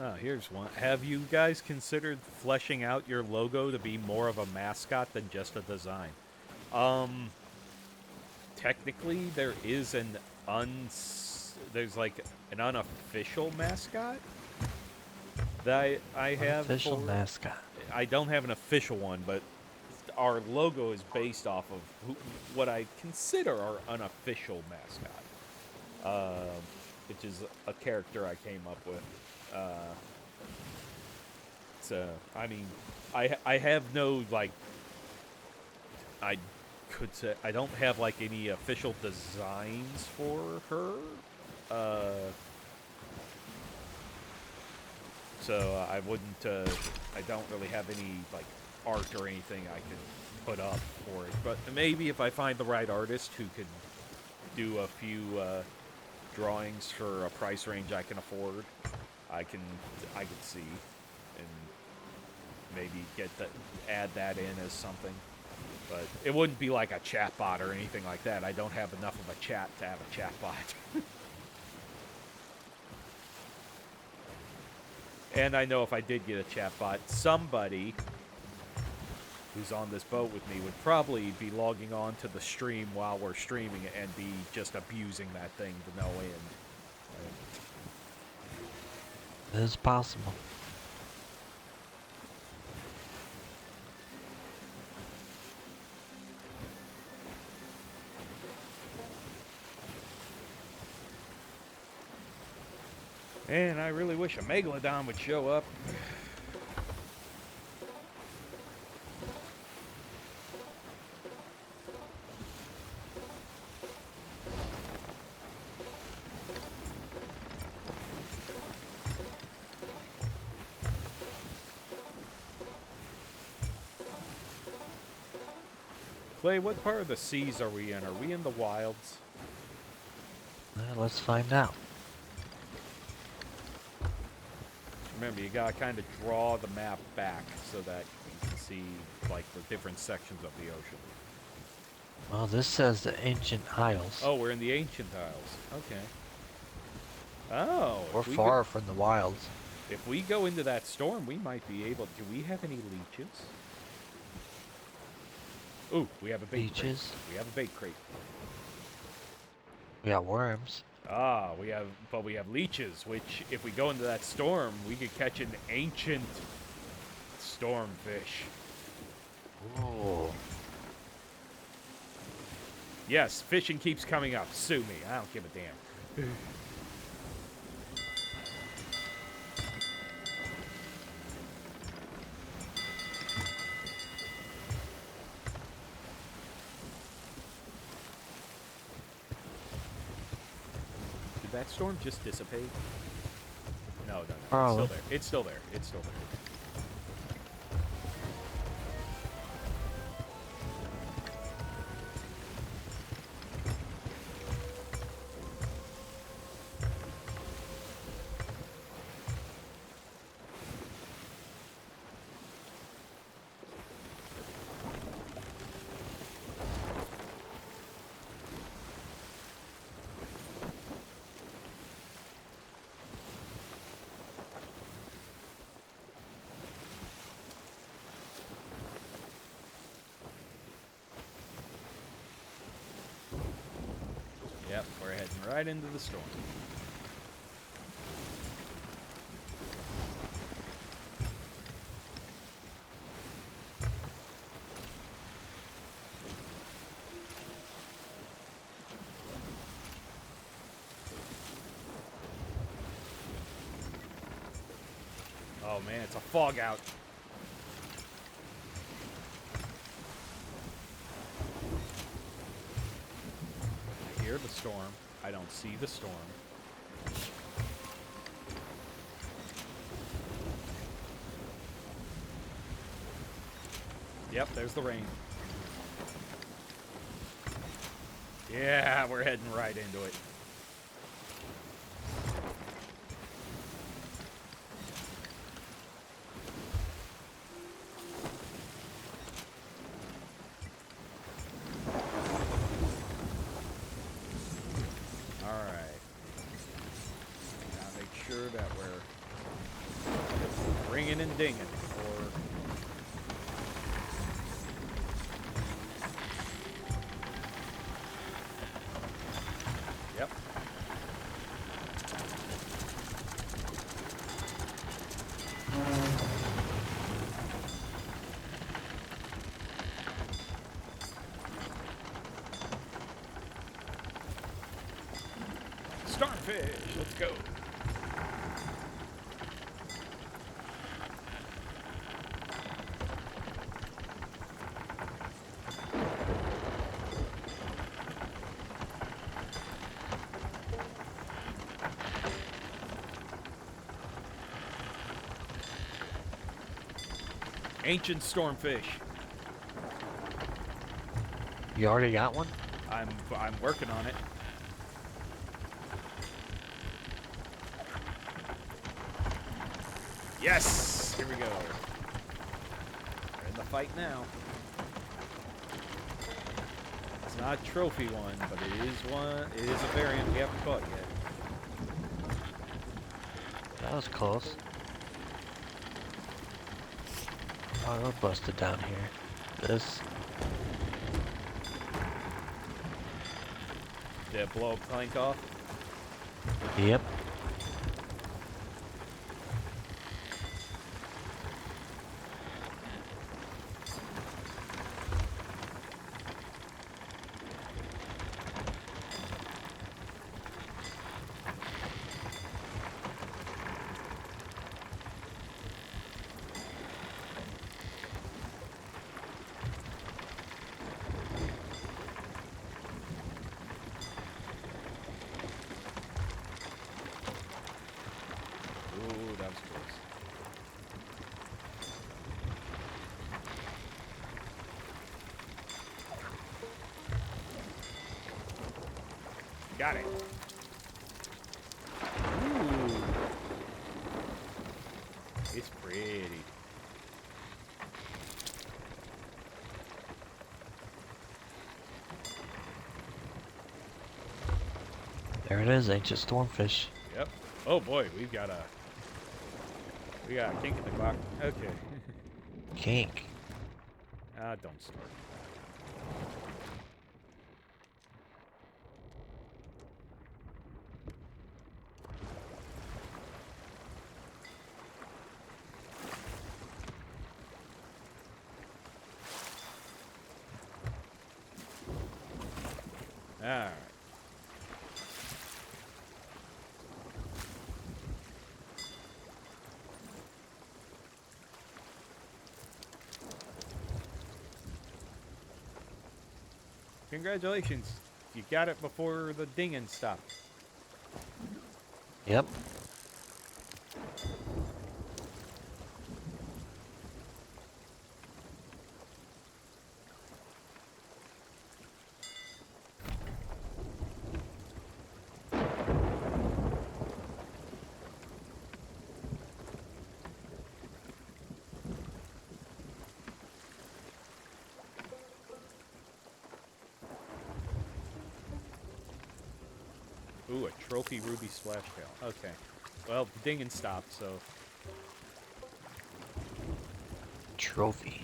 Oh, here's one. Have you guys considered fleshing out your logo to be more of a mascot than just a design? Technically, there is there's like an unofficial mascot that I have. Official mascot. I don't have an official one, but our logo is based off of what I consider our unofficial mascot, which is a character I came up with. So, I mean, I have no, like, I could say, I don't have, like, any official designs for her. So I wouldn't, I don't really have any, like, art or anything I could put up for it. But maybe if I find the right artist who could do a few, drawings for a price range I can afford, I could see, and maybe add that in as something. But it wouldn't be like a chat bot or anything like that. I don't have enough of a chat to have a chat bot. And I know if I did get a chat bot, somebody who's on this boat with me would probably be logging on to the stream while we're streaming it and be just abusing that thing to no end. It is possible. And I really wish a Megalodon would show up. Clay, what part of the seas are we in? Are we in the wilds? Let's find out. Remember, you gotta kind of draw the map back so that you can see, like, the different sections of the ocean. Well, this says the Ancient Isles. Oh, we're in the Ancient Isles. Okay. Oh, We're far from the wilds. if we go into that storm, we might be able... Do we have any leeches? Ooh, we have a bait crate. Leeches? We have a bait crate. We got worms. Ah, we have leeches, which, if we go into that storm, we could catch an ancient stormfish. Ooh. Yes, fishing keeps coming up. Sue me. I don't give a damn. Did that storm just dissipate? No. Probably. It's still there. It's still there. Yep, we're heading right into the storm. Oh man, it's a fog out. I hear the storm. I don't see the storm. Yep, there's the rain. Yeah, we're heading right into it. That we're ringing and dinging for... Yep. Starfish, let's go. Ancient stormfish. You already got one? I'm working on it. Yes! Here we go. We're in the fight now. It's not a trophy one, but it is one. It is a variant we haven't caught yet. That was close. Oh, we're busted down here. This. Did it blow a plank off? Yep. Ooh, that was close. Got it. Ooh. It's pretty. There it is, ancient stormfish. Yep. Oh boy, we got a kink in the clock. Okay. Kink. Don't start. All right. Congratulations. You got it before the dinging stopped. Yep. Ooh, a trophy ruby splash tail. Okay. Well, the dinging stopped, so Trophy.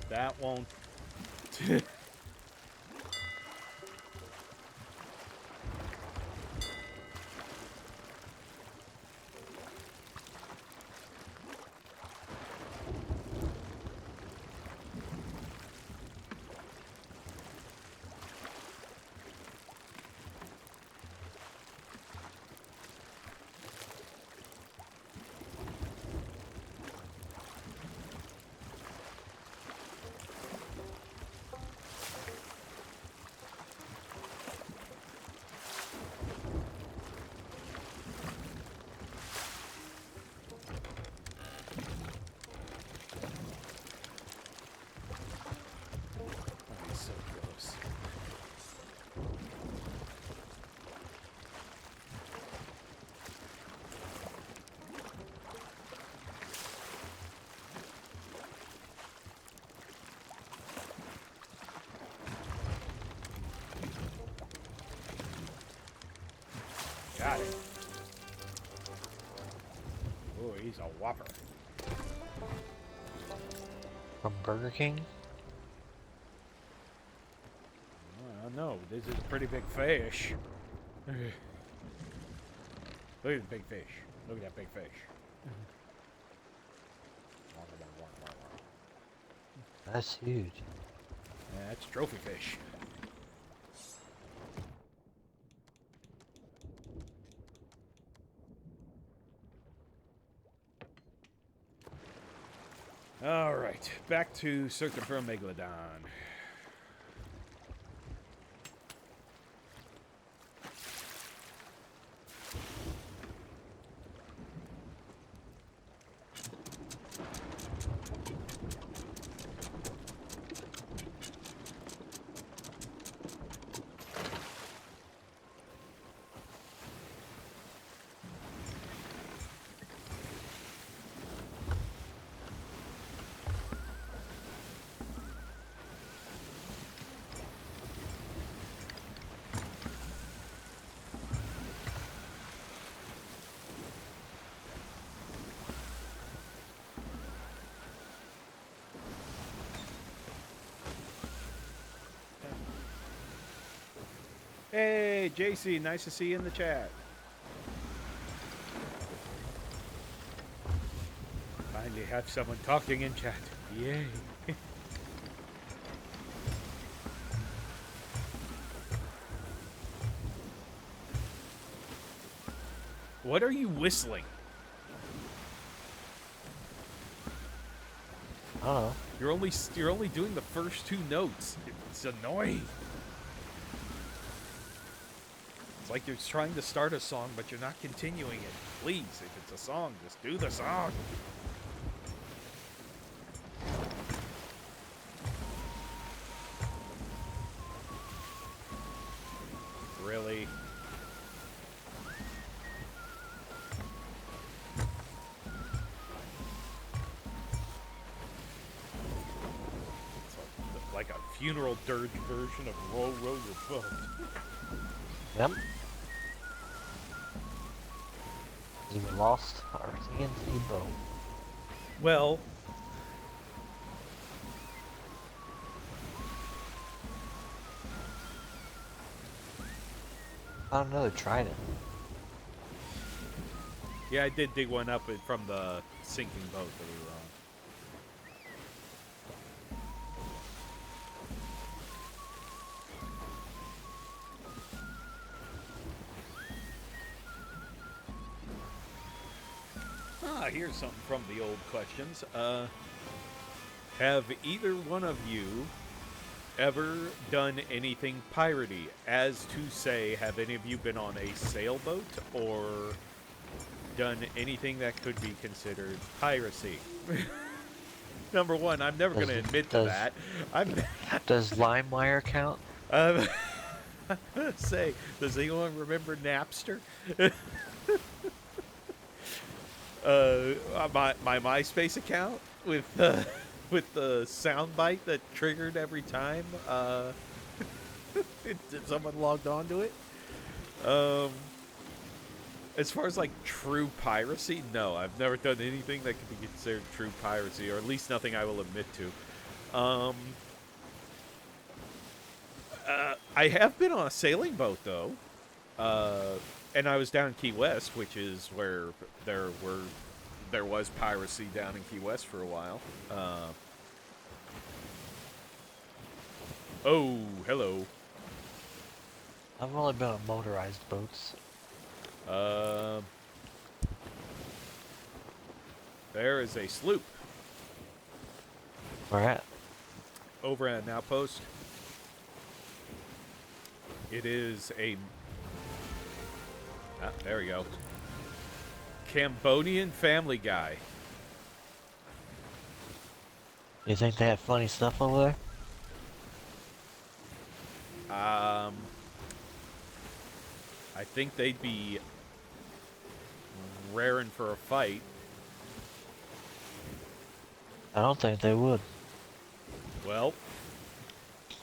that won't. Oh, he's so gross. Got it. Oh, he's a whopper. From Burger King? No, this is a pretty big fish. Look at the big fish. Look at that big fish. That's huge. Yeah, that's trophy fish. All right, back to searching for a Megalodon. Hey, JC, nice to see you in the chat. Finally have someone talking in chat. Yay. What are you whistling? I don't know. You're only doing the first two notes. It's annoying. It's like you're trying to start a song, but you're not continuing it. Please, if it's a song, just do the song. Really? It's like a funeral dirge version of Row, Row Your Boat. Yep. We lost our TNT boat. Well, Found another trident. yeah, I did dig one up from the sinking boat that we were on. Here's something from the old questions. Have either one of you ever done anything piratey? As to say, have any of you been on a sailboat or done anything that could be considered piracy? Number one, I'm never going to admit to that. Does LimeWire count? I'm gonna say, does anyone remember Napster? My MySpace account with with the soundbite that triggered every time someone logged onto it. As far as like true piracy, no, I've never done anything that could be considered true piracy, or at least nothing I will admit to. I have been on a sailing boat though. And I was down in Key West, which is where there was piracy down in Key West for a while. Oh, hello. I've only been on motorized boats. There is a sloop Where at? over at an outpost. It is a... Ah, there we go. Cambodian Family Guy. You think they have funny stuff over there? I think they'd be raring for a fight. I don't think they would. Well,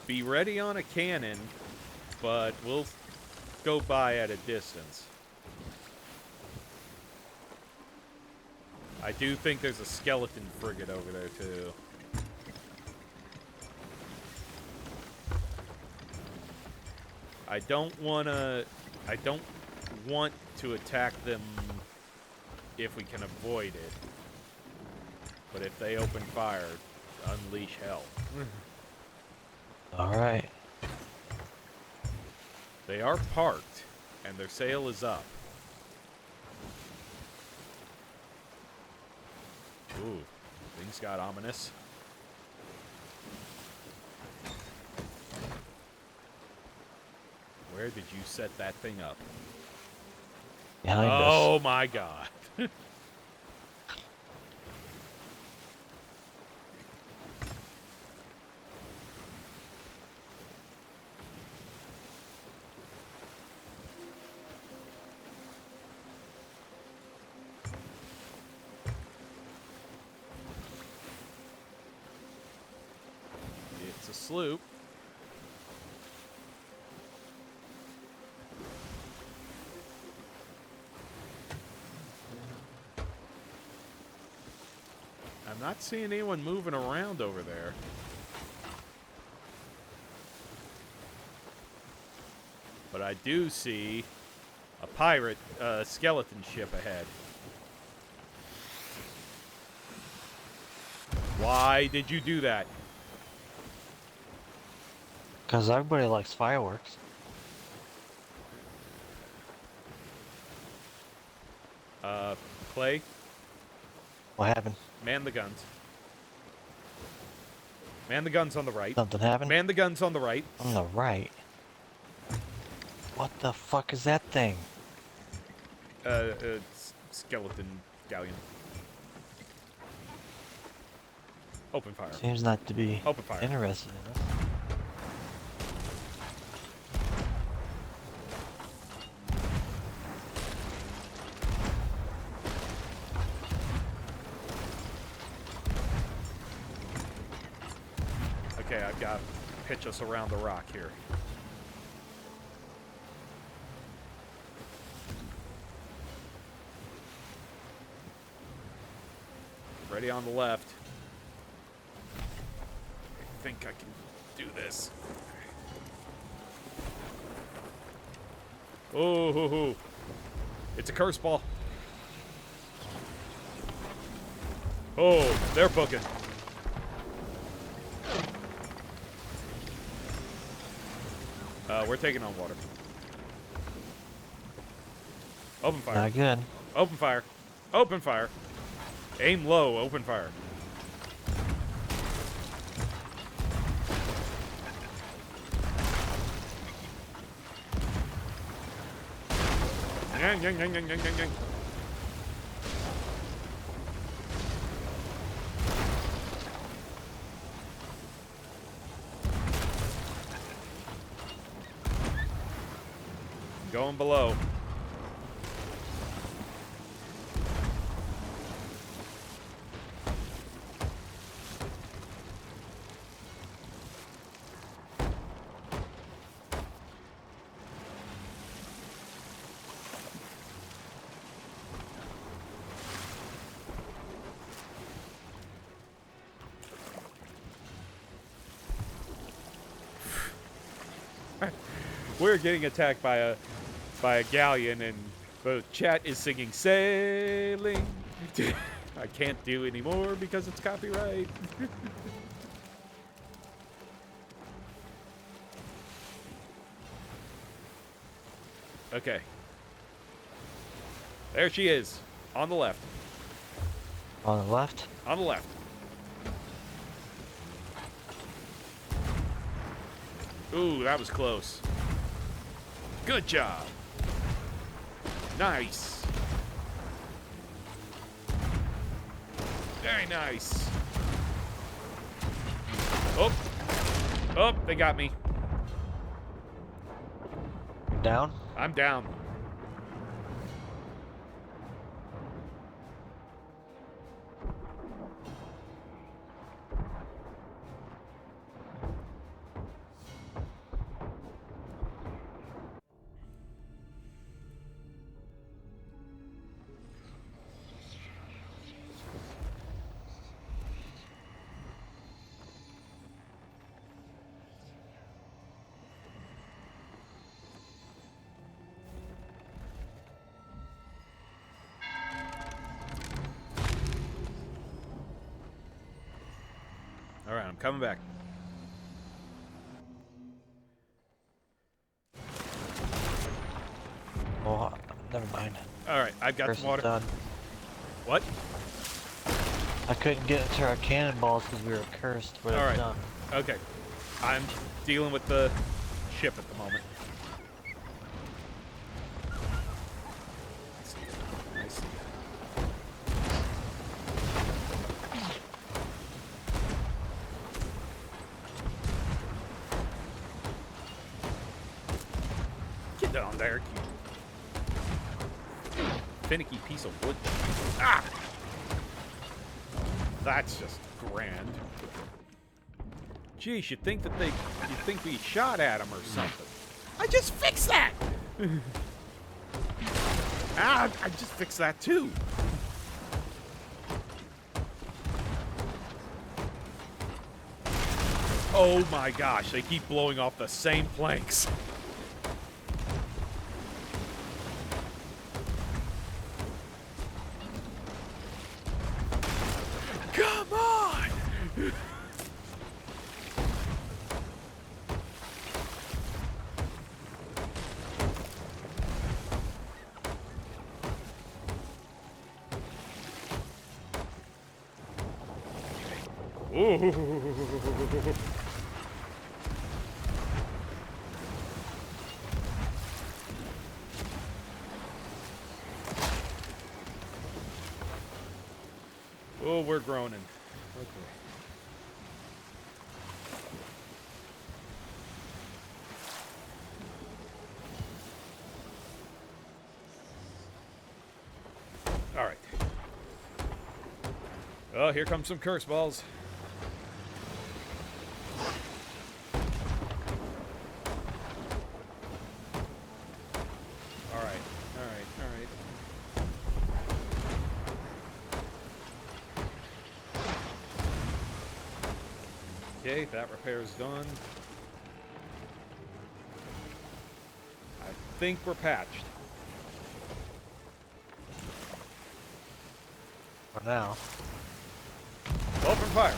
be ready on a cannon, but we'll go by at a distance. I do think there's a skeleton frigate over there, too. I don't want to attack them if we can avoid it. But if they open fire, unleash hell. Alright. They are parked, and their sail is up. Ooh, things got ominous. Where did you set that thing up? Behind us. Oh my god. It's a sloop. I'm not seeing anyone moving around over there. But I do see a pirate skeleton ship ahead. Why did you do that? Because everybody likes fireworks. Clay, What happened? man the guns. Man the guns on the right. Something happened? Man the guns on the right. On the right? What the fuck is that thing? Skeleton galleon. Open fire. Seems not to be Open fire. interested in us. Okay, I've got to pitch us around the rock here. Ready on the left. I think I can do this. Oh, hoo, hoo. It's a curse ball. Oh, they're booking. We're taking on water. Open fire. Not good. Open fire. Open fire. Aim low. Open fire. Yang, yang, yang, yang, yang, yang, yang. Going below. We're getting attacked by a galleon, and the chat is singing "Sailing." I can't do anymore because it's copyright. Okay. There she is, on the left. On the left? On the left. Ooh, that was close. Good job. Nice. Very nice. Oh. Oh, they got me. You're down? I'm down. All right, I'm coming back. Oh, never mind. All right, I've got Curse some water. is done. What? I couldn't get into our cannonballs because we were cursed, but All it's right. done. Okay. I'm dealing with the ship at the moment. I see. Get down there, you finicky piece of wood. Ah! That's just grand. Geez, you'd think that you'd think we shot at him or something. I just fixed that! I just fixed that too. Oh my gosh, they keep blowing off the same planks. Ooh. Oh, we're groaning. Okay. All right. Oh, here comes some curse balls. All right. All right. All right. Okay, that repair is done. I think we're patched. For now. Open fire.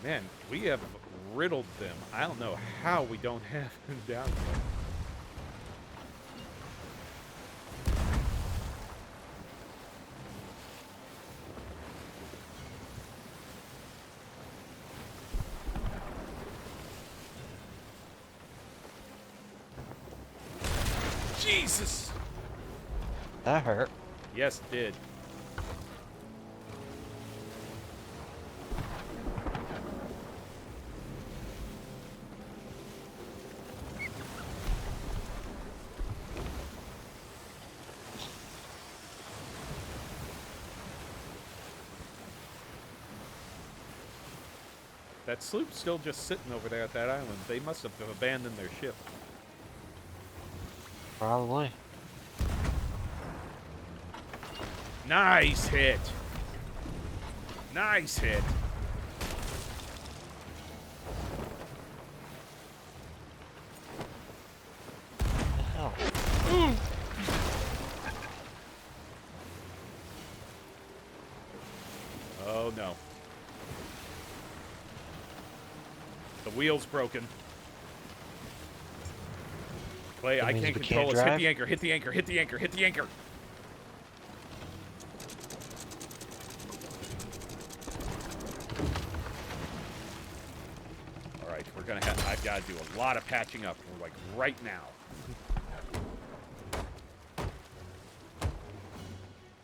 Man, we have riddled them. I don't know how we don't have them down yet. Jesus! That hurt. Yes, it did. That sloop's still just sitting over there at that island. They must have abandoned their ship. Probably. Nice hit. Nice hit. What the hell? Ooh. Oh no. The wheel's broken. Clay, That I means can't we control can't us. Hit drive? the anchor, hit the anchor, hit the anchor, hit the anchor. Alright, we're gonna have, I've gotta do a lot of patching up, like right now.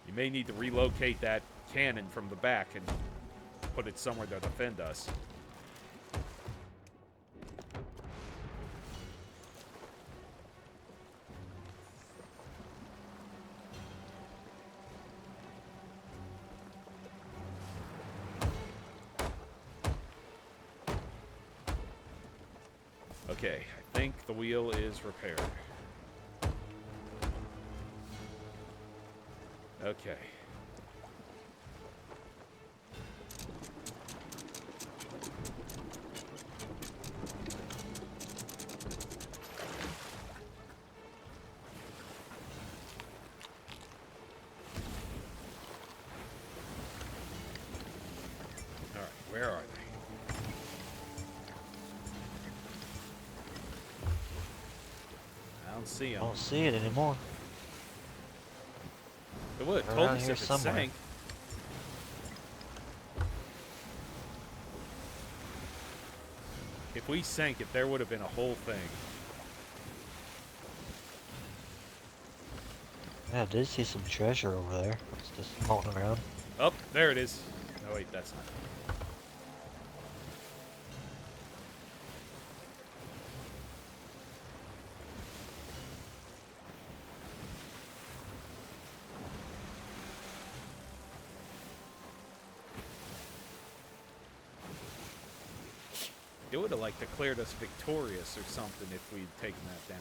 You may need to relocate that cannon from the back and put it somewhere to defend us. Okay, I think the wheel is repaired. Okay. Alright, where are they? I don't see them. I don't see it anymore. It would have They're told around us here if it somewhere. sank. If we sank it, there would have been a whole thing. Yeah, I did see some treasure over there. It's just floating around. Oh, there it is. Oh, wait, that's not. It would have like declared us victorious or something if we'd taken that down.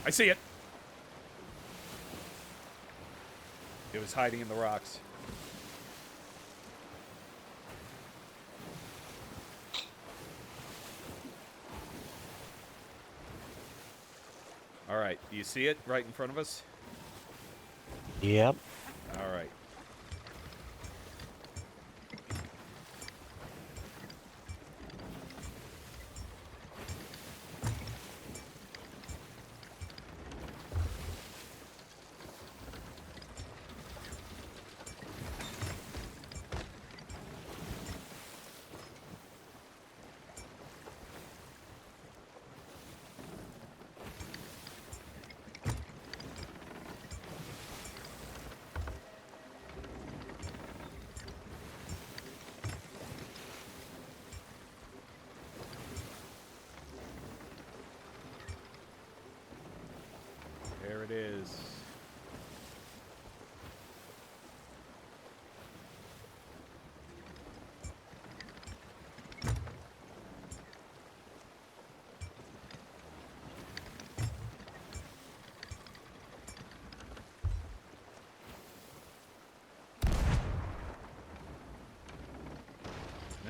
I see it. It was hiding in the rocks. All right, do you see it right in front of us? Yep. All right.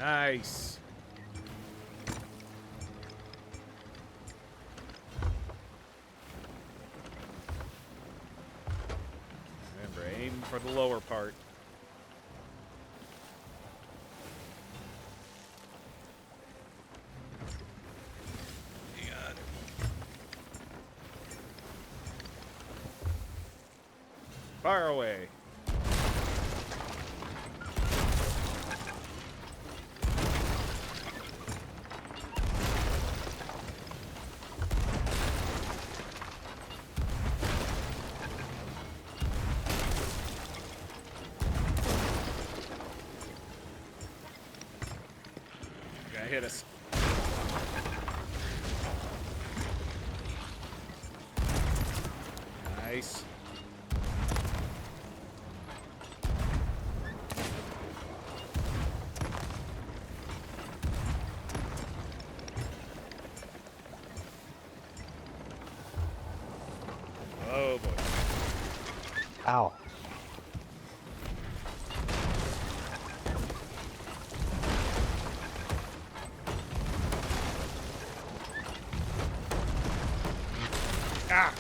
Nice. Remember, aim for the lower part. Fire away. Gonna hit us. Nice. Oh boy. Ow. Ah!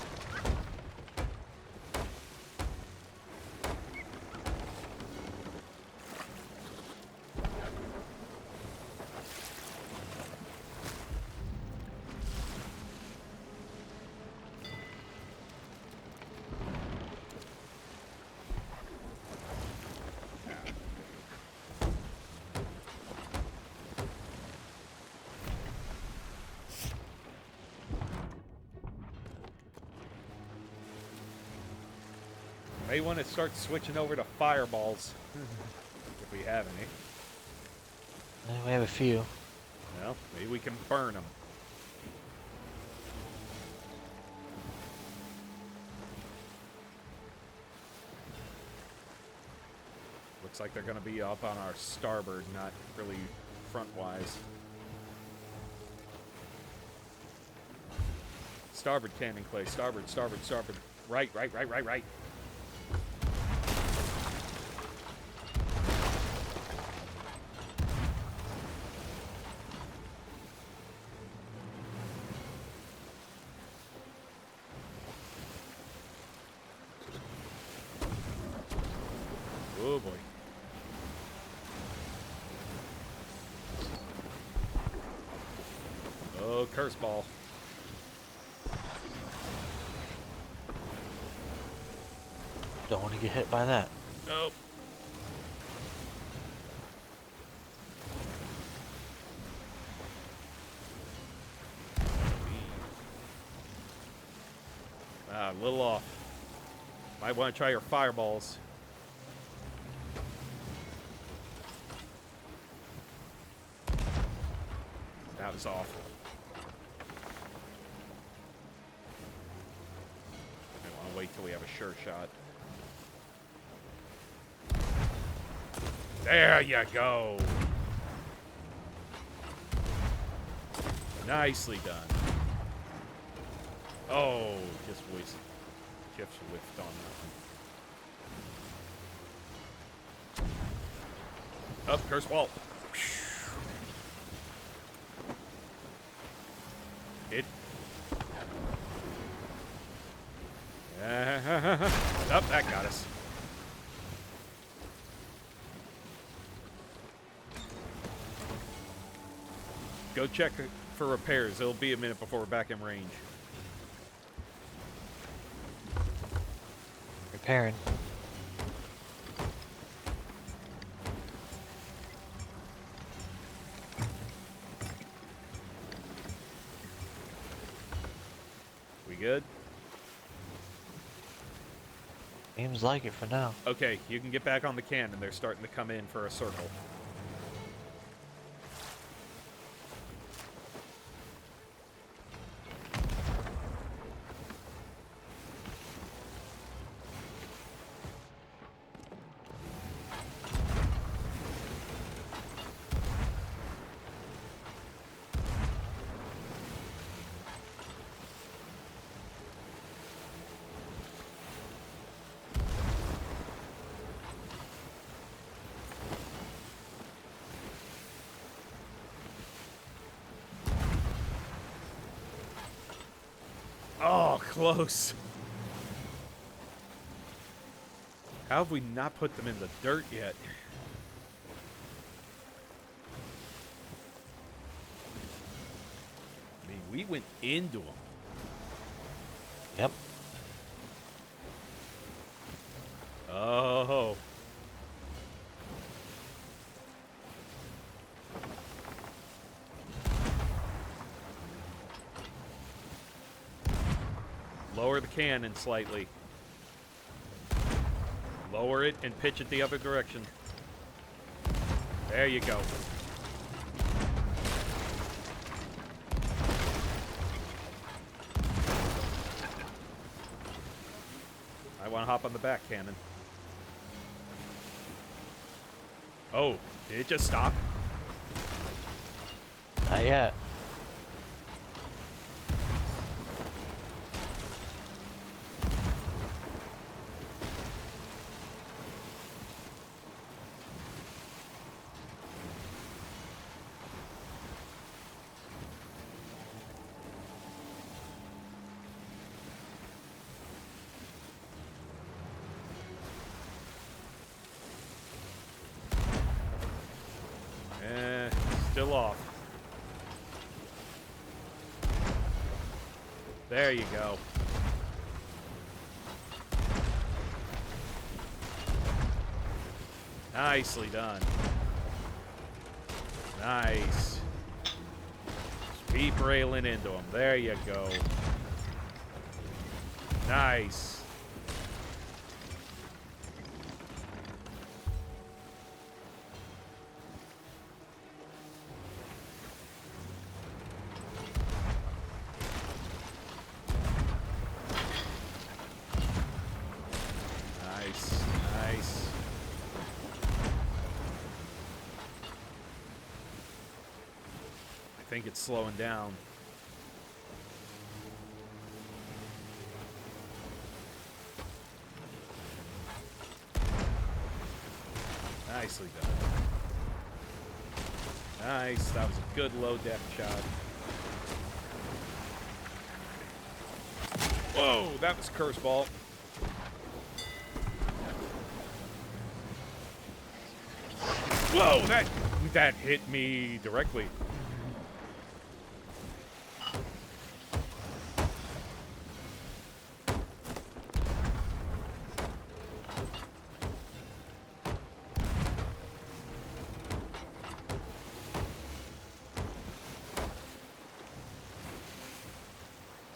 May want to start switching over to fireballs. If we have any. We have a few. Well, maybe we can burn them. Looks like they're going to be up on our starboard, not really front-wise. Starboard cannon, Clay. Starboard, starboard, starboard. Right, right, right, right, right. Oh boy. Oh, curse ball. Don't want to get hit by that. Nope. Ah, a little off. Might want to try your fireballs. That was awful. I want to wait till we have a sure shot. There you go. Nicely done. Oh, just whiffed on that one. Up, curse wall. It. Up, that got us. Go check for repairs. It'll be a minute before we're back in range. Repairing. We good? Seems like it for now. Okay, you can get back on the cannon. They're starting to come in for a circle. close. How have we not put them in the dirt yet? I mean, we went into them. Yep. Oh. Lower the cannon slightly. Lower it and pitch it the other direction. There you go. I want to hop on the back cannon. Oh, did it just stop? Not yet. Still off. There you go. Nicely done. Nice. Just keep railing into them. There you go. Nice. Nice. I think it's slowing down. Nicely done. Nice. That was a good low depth shot. Whoa, that was curse ball. Whoa, that hit me directly.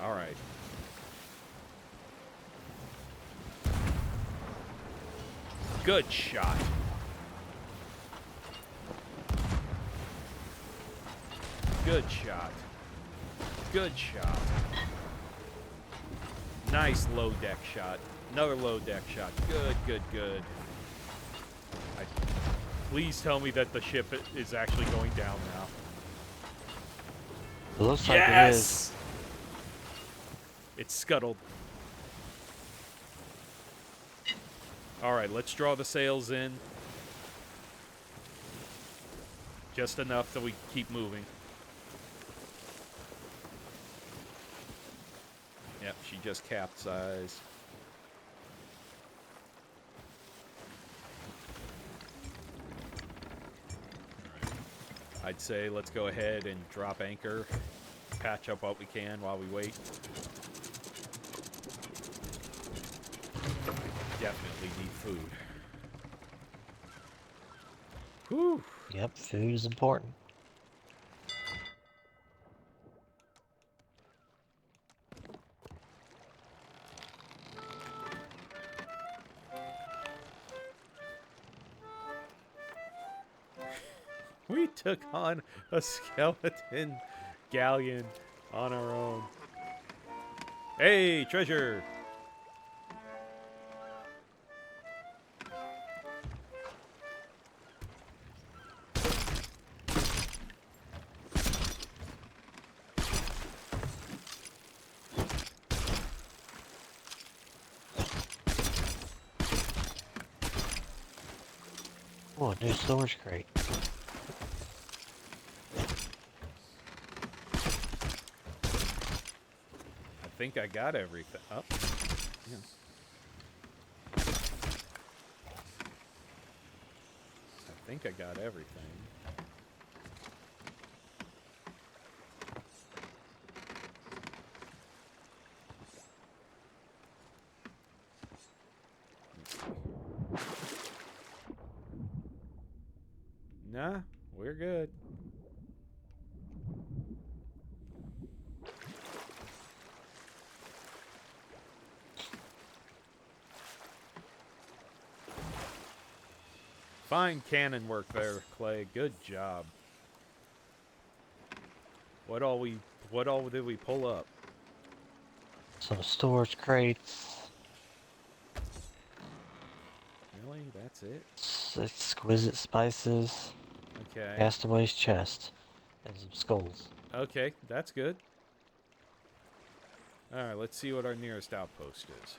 All right. Good shot. Good shot. Good shot. Nice low deck shot. Another low deck shot. Good. Please tell me that the ship is actually going down now. It looks like it is. It's scuttled. Alright, let's draw the sails in. Just enough that we keep moving. Yep, she just capsized. I'd say let's go ahead and drop anchor. Patch up what we can while we wait. Definitely need food. Whew. Yep, food is important. We took on a skeleton galleon on our own. Hey, treasure! Oh, a new storage crate. I think I got everything. Oh, yeah. I think I got everything. Nah, we're good. Fine cannon work there, Clay. Good job. What all did we pull up? Some storage crates. Really? That's it? Exquisite spices. Okay. Castaway's chest. And some skulls. Okay, that's good. Alright, let's see what our nearest outpost is.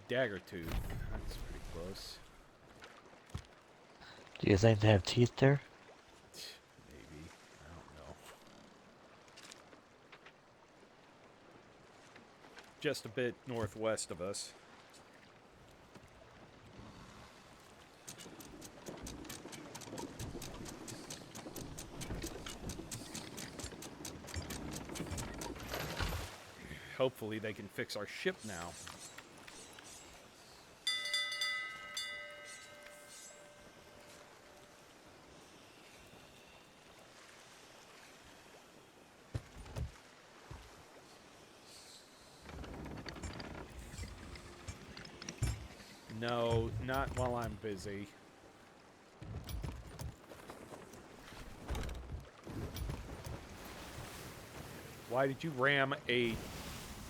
Daggertooth. That's pretty close. Do you think they have teeth there? Maybe. I don't know. Just a bit northwest of us. Hopefully they can fix our ship now. No, not while I'm busy. Why did you ram a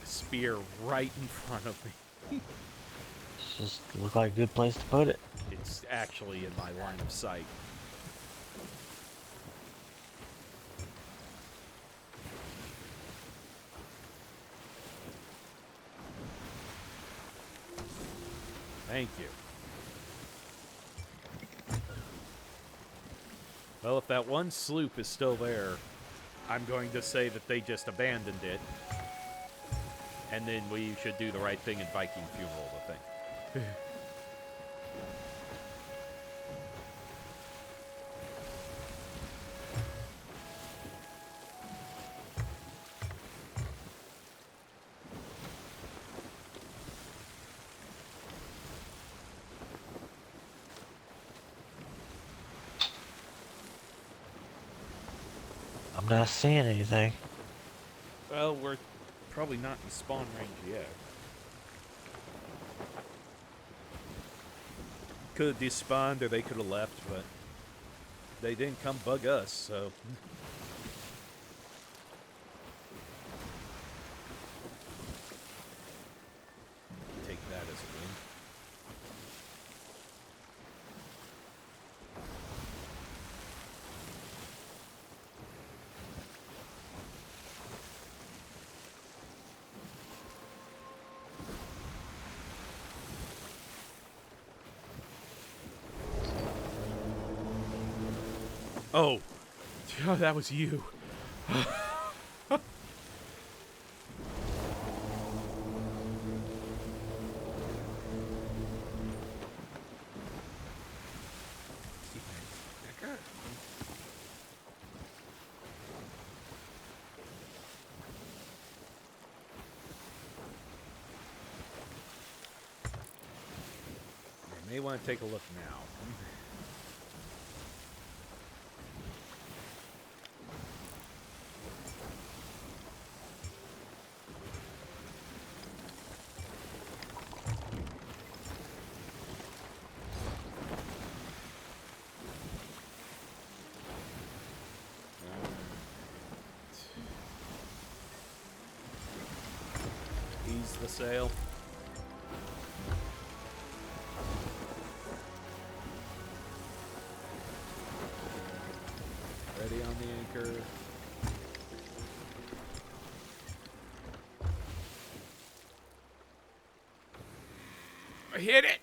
spear right in front of me? It's just look like a good place to put it. It's actually in my line of sight. Thank you. Well, if that one sloop is still there, I'm going to say that they just abandoned it. And then we should do the right thing and Viking funeral the thing. I'm not seeing anything. Well, we're probably not in spawn range yet. Could have despawned or they could have left, but they didn't come bug us, so... Take that as a win. Oh, that was you. You may want to take a look now. Ease the sail. Ready on the anchor. hit it!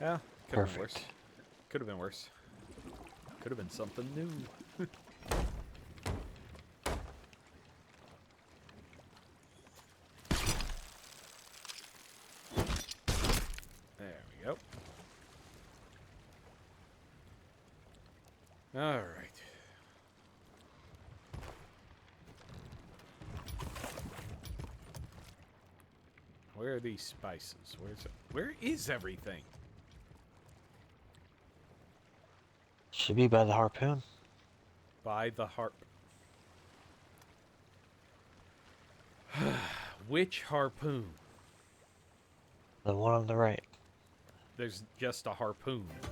Yeah, could have been worse. Perfect. Could have been worse. Could have been something new. There we go. All right. Where are these spices? Where is everything? Should be by the harpoon. By the harp. Which harpoon? The one on the right. There's just a harpoon. Oh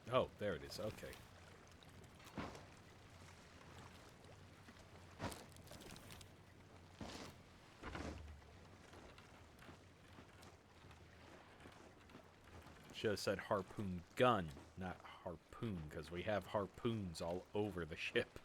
my god. Oh, there it is. Okay. Should have said harpoon gun, not harpoon, because we have harpoons all over the ship.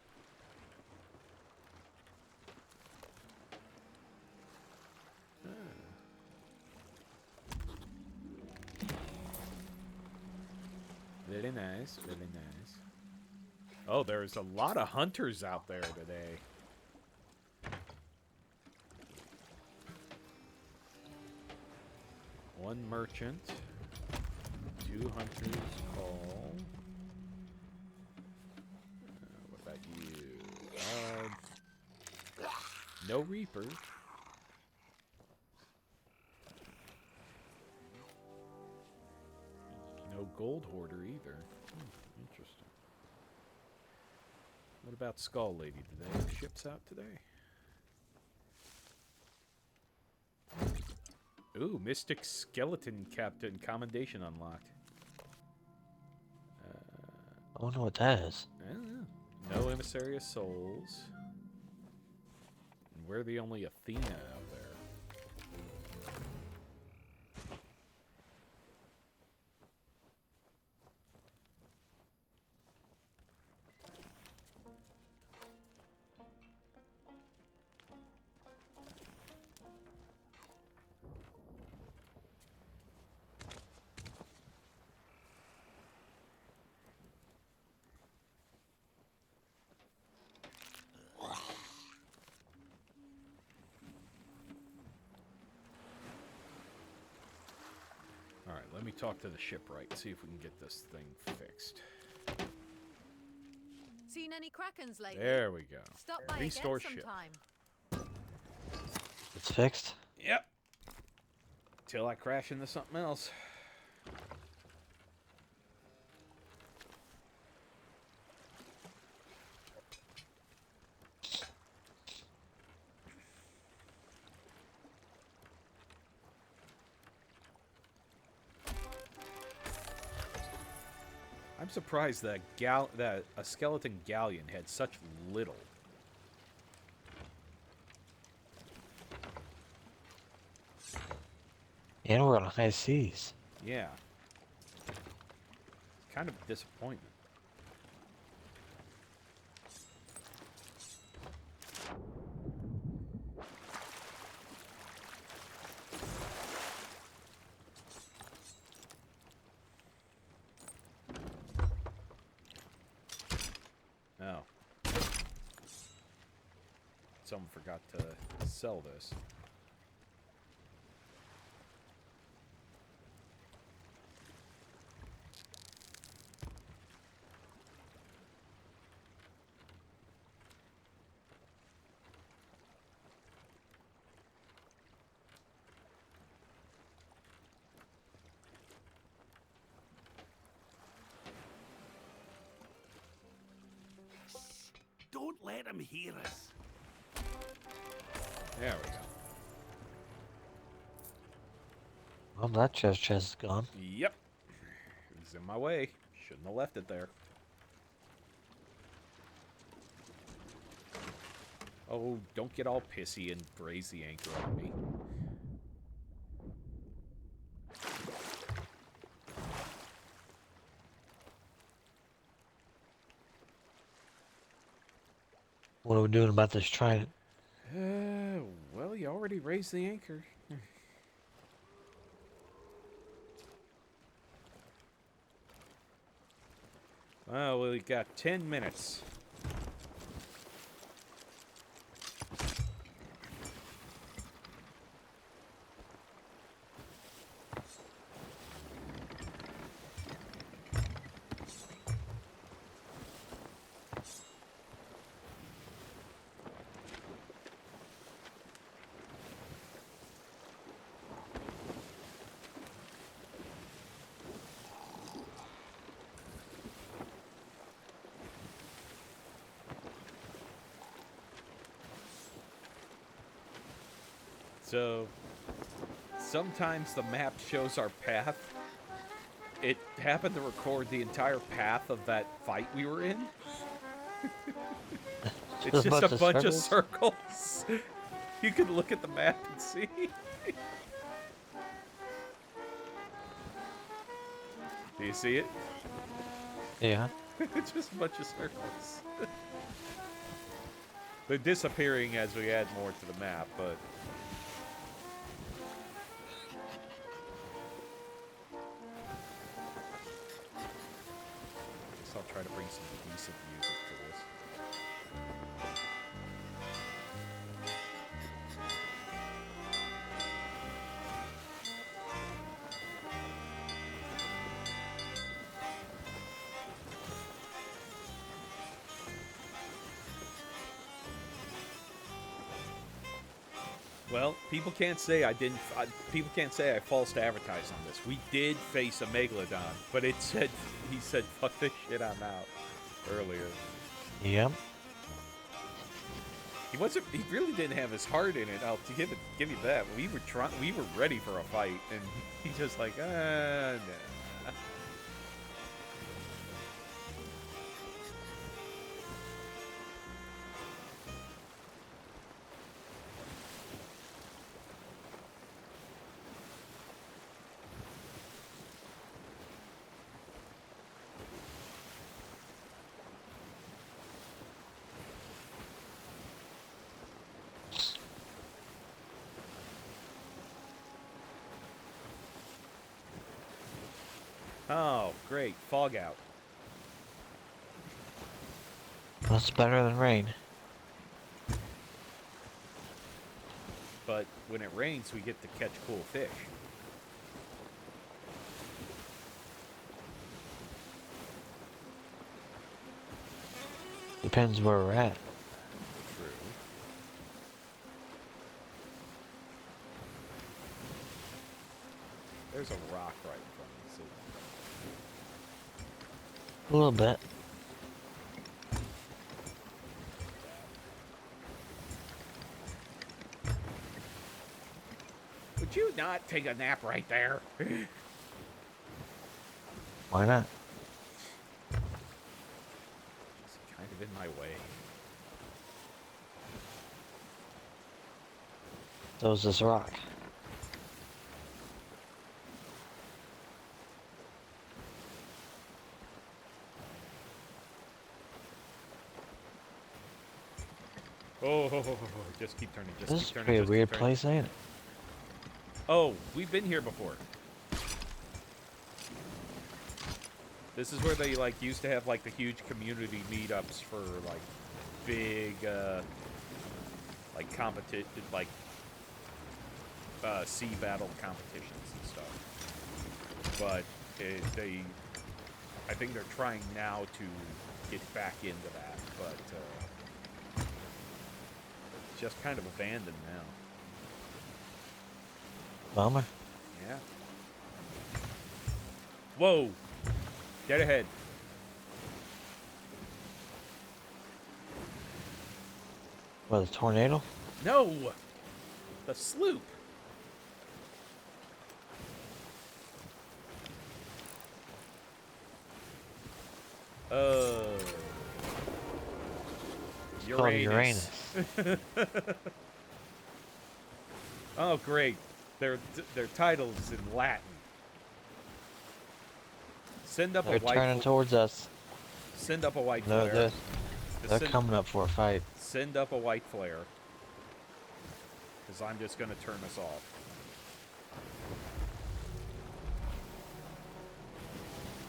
Very nice, very nice. Oh, there's a lot of hunters out there today. One merchant. 2 hunters call. What about you? No reapers. No gold hoarder either. Interesting. What about Skull Lady? Do they have ships out today? Ooh, Mystic Skeleton Captain commendation unlocked. I wonder what that is. I don't know. No Emissary of Souls. And we're the only Athena out there. Alright, let me talk to the shipwright and see if we can get this thing fixed. Seen any krakens lately? There we go. Stop by Restore again ship. sometime. It's fixed? Yep. Till I crash into something else. I'm surprised that a skeleton galleon had such little. And we're on high seas. Yeah. Kind of disappointment. Oh. Someone forgot to sell this. Don't let him hear us. There we go. Well, that chest is gone. Yep. It was in my way. Shouldn't have left it there. Oh, don't get all pissy and raise the anchor on me. What are we doing about this trident? Well, you already raised the anchor. Well, we got 10 minutes. So, sometimes the map shows our path. It happened to record the entire path of that fight we were in. It's just a bunch of circles. You can look at the map and see. Do you see it? Yeah. It's just a bunch of circles. They're disappearing as we add more to the map, but... I'll try to bring some decent music to this. Well, people can't say I didn't. People can't say I false advertised on this. We did face a Megalodon, but it said he said "fuck this shit, I'm out" earlier. Yep. He wasn't. He really didn't have his heart in it. I'll give you that. We were ready for a fight, and he's just like, nah. Oh, great. Fog out. That's better than rain. But when it rains, we get to catch cool fish. Depends where we're at. True. There's a rock right in front of me. A little bit. Would you not take a nap right there? Why not? It's kind of in my way. So is this rock. Oh, just keep turning. Just This keep is a turning. pretty just weird keep turning. place, ain't it? Oh, we've been here before. This is where they like used to have like the huge community meetups for like big like competition like sea battle competitions and stuff. But I think they're trying now to get back into that, but it's just kind of abandoned now. Bummer. Yeah. Whoa! Dead ahead. What, a tornado? No! The sloop! It's called Uranus. Oh, great. Their titles in Latin. Send up They're a white. turning towards us. Send up a white No, flare. They're coming up for a fight. Send up a white flare. Because I'm just going to turn this off.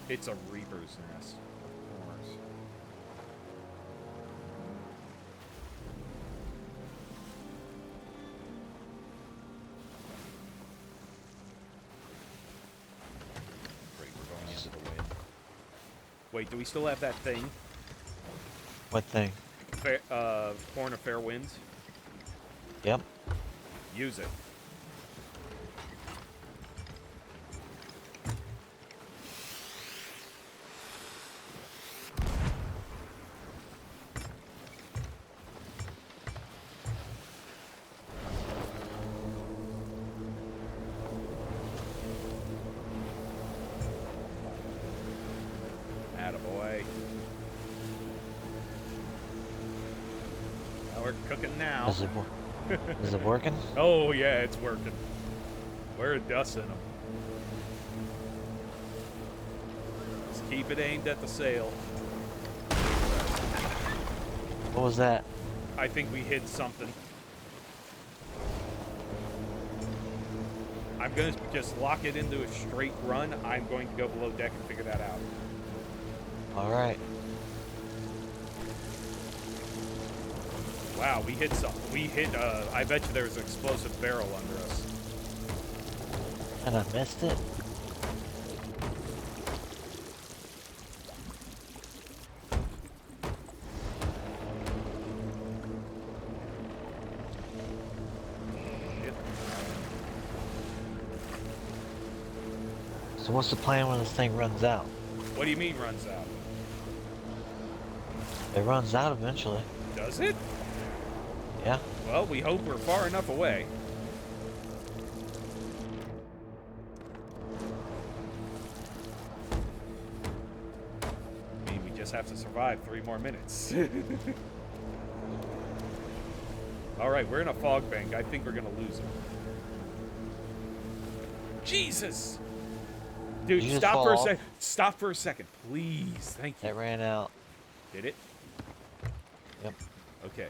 It's a Reaper's nest. Of course. Great, we're going into the wind. Wait, do we still have that thing? What thing? Horn of Fair Winds? Yep. Use it. Attaboy. Well, we're cooking now. Is it working? Oh, yeah, it's working. We're dusting them. Just keep it aimed at the sail. What was that? I think we hit something. I'm going to just lock it into a straight run. I'm going to go below deck and figure that out. Alright. Wow, we hit something. We hit, I bet you there was an explosive barrel under us. And I missed it? Shit. So what's the plan when this thing runs out? What do you mean runs out? It runs out eventually. Does it? Yeah. Well, we hope we're far enough away. I mean, we just have to survive 3 more minutes. Alright, we're in a fog bank. I think we're gonna lose him. Jesus! Dude, Did you just stop fall for a off? sec. Stop for a second, please. Thank you. It ran out. Did it? Yep. Okay.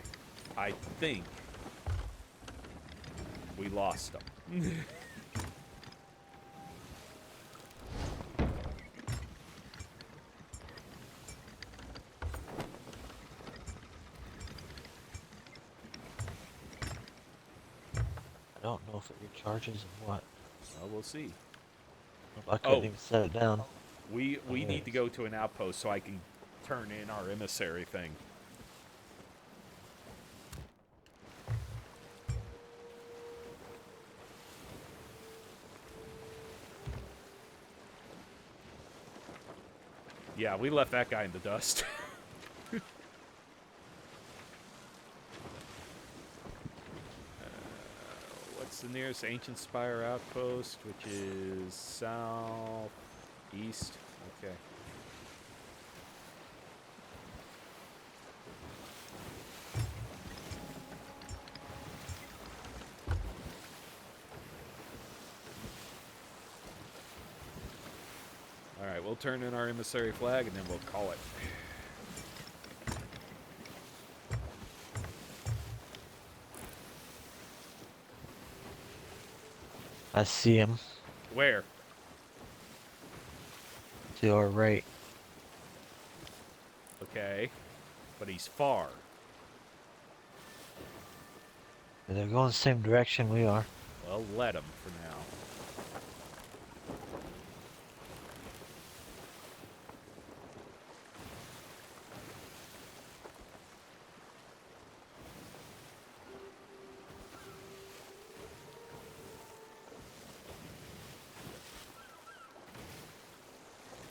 I think we lost them. I don't know if it recharges or what. Well, we'll see. I couldn't Oh. even set it down. We Okay. need to go to an outpost so I can turn in our emissary thing. Yeah, we left that guy in the dust. What's the nearest ancient spire outpost, which is southeast? Okay. All right, we'll turn in our emissary flag and then we'll call it. I see him Where? to our right. Okay. But he's far. They're going the same direction we are. Well, let him for now.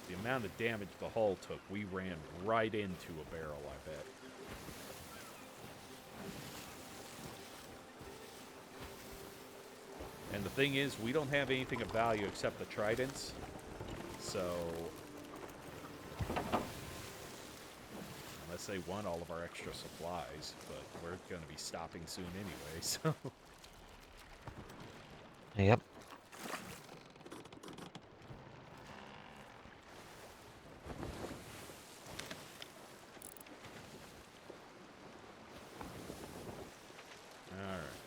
The amount of damage the hull took, we ran right into a barrel, I bet. And the thing is, we don't have anything of value except the tridents. So, unless they want all of our extra supplies, but we're going to be stopping soon anyway, so. Yep.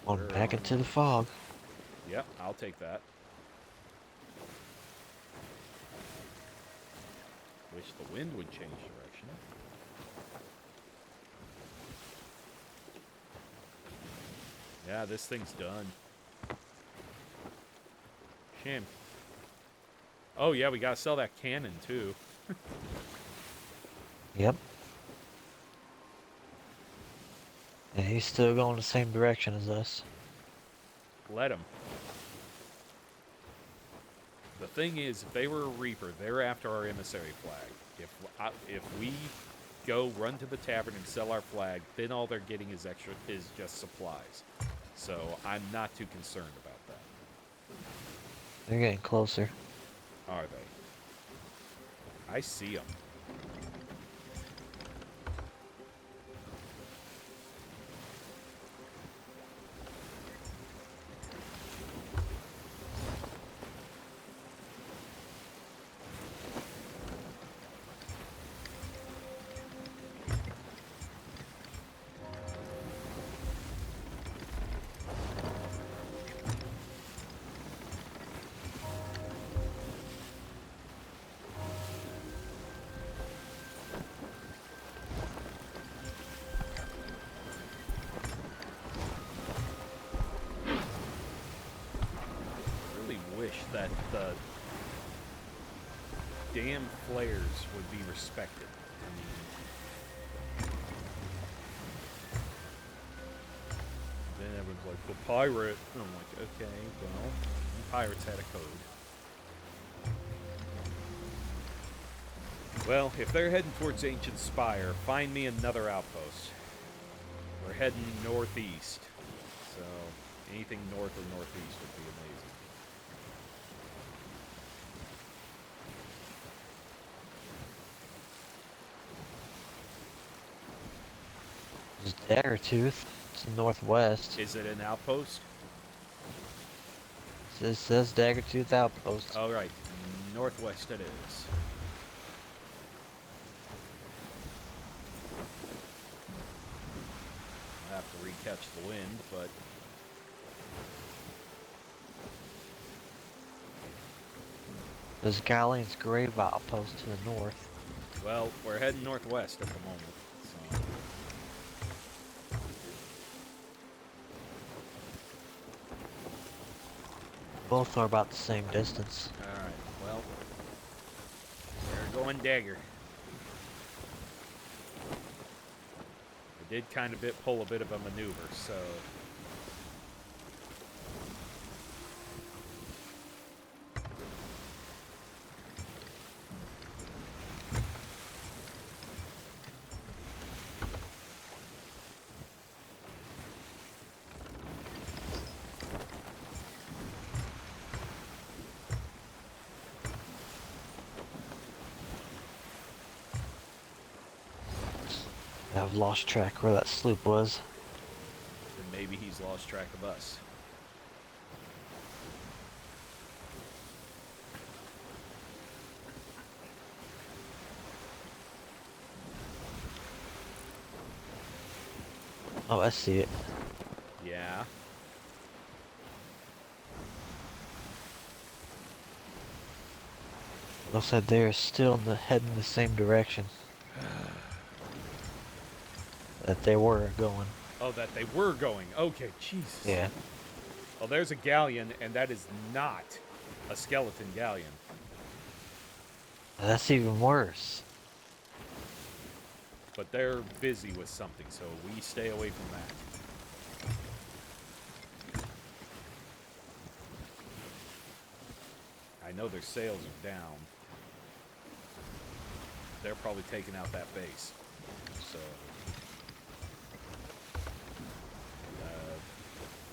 Going Where back are into the fog. we? Yep, I'll take that. Wish the wind would change direction. Yeah, this thing's done. Shame. Oh, yeah, we gotta sell that cannon, too. Yep. And he's still going the same direction as us. Let him. The thing is, if they were a Reaper, they're after our emissary flag. If we go run to the tavern and sell our flag, then all they're getting is just supplies. So I'm not too concerned about that. They're getting closer. Are they? I see them. Wish that the damn flares would be respected. I mean, then everyone's like, "Well, pirate." And I'm like, okay, well, pirates had a code. Well, if they're heading towards Ancient Spire, find me another outpost. We're heading northeast, so anything north or northeast would be amazing. There's Daggertooth. It's northwest. Is it an outpost? It says Daggertooth Outpost. All right, northwest it is. I'll have to recatch the wind, but There's Galleon's Grave Outpost to the north. well, we're heading northwest at the moment. So. Both are about the same distance. All right, well, they're going dagger. I did kind of pull a bit of a maneuver, so. I've lost track where that sloop was. Then maybe he's lost track of us. Oh, I see it. Yeah. Looks like they're still heading the same direction that they were going. Oh, that they were going. Okay, Jesus. Yeah. Well, there's a galleon, and that is not a skeleton galleon. That's even worse. But they're busy with something, so we stay away from that. I know their sails are down. They're probably taking out that base. So,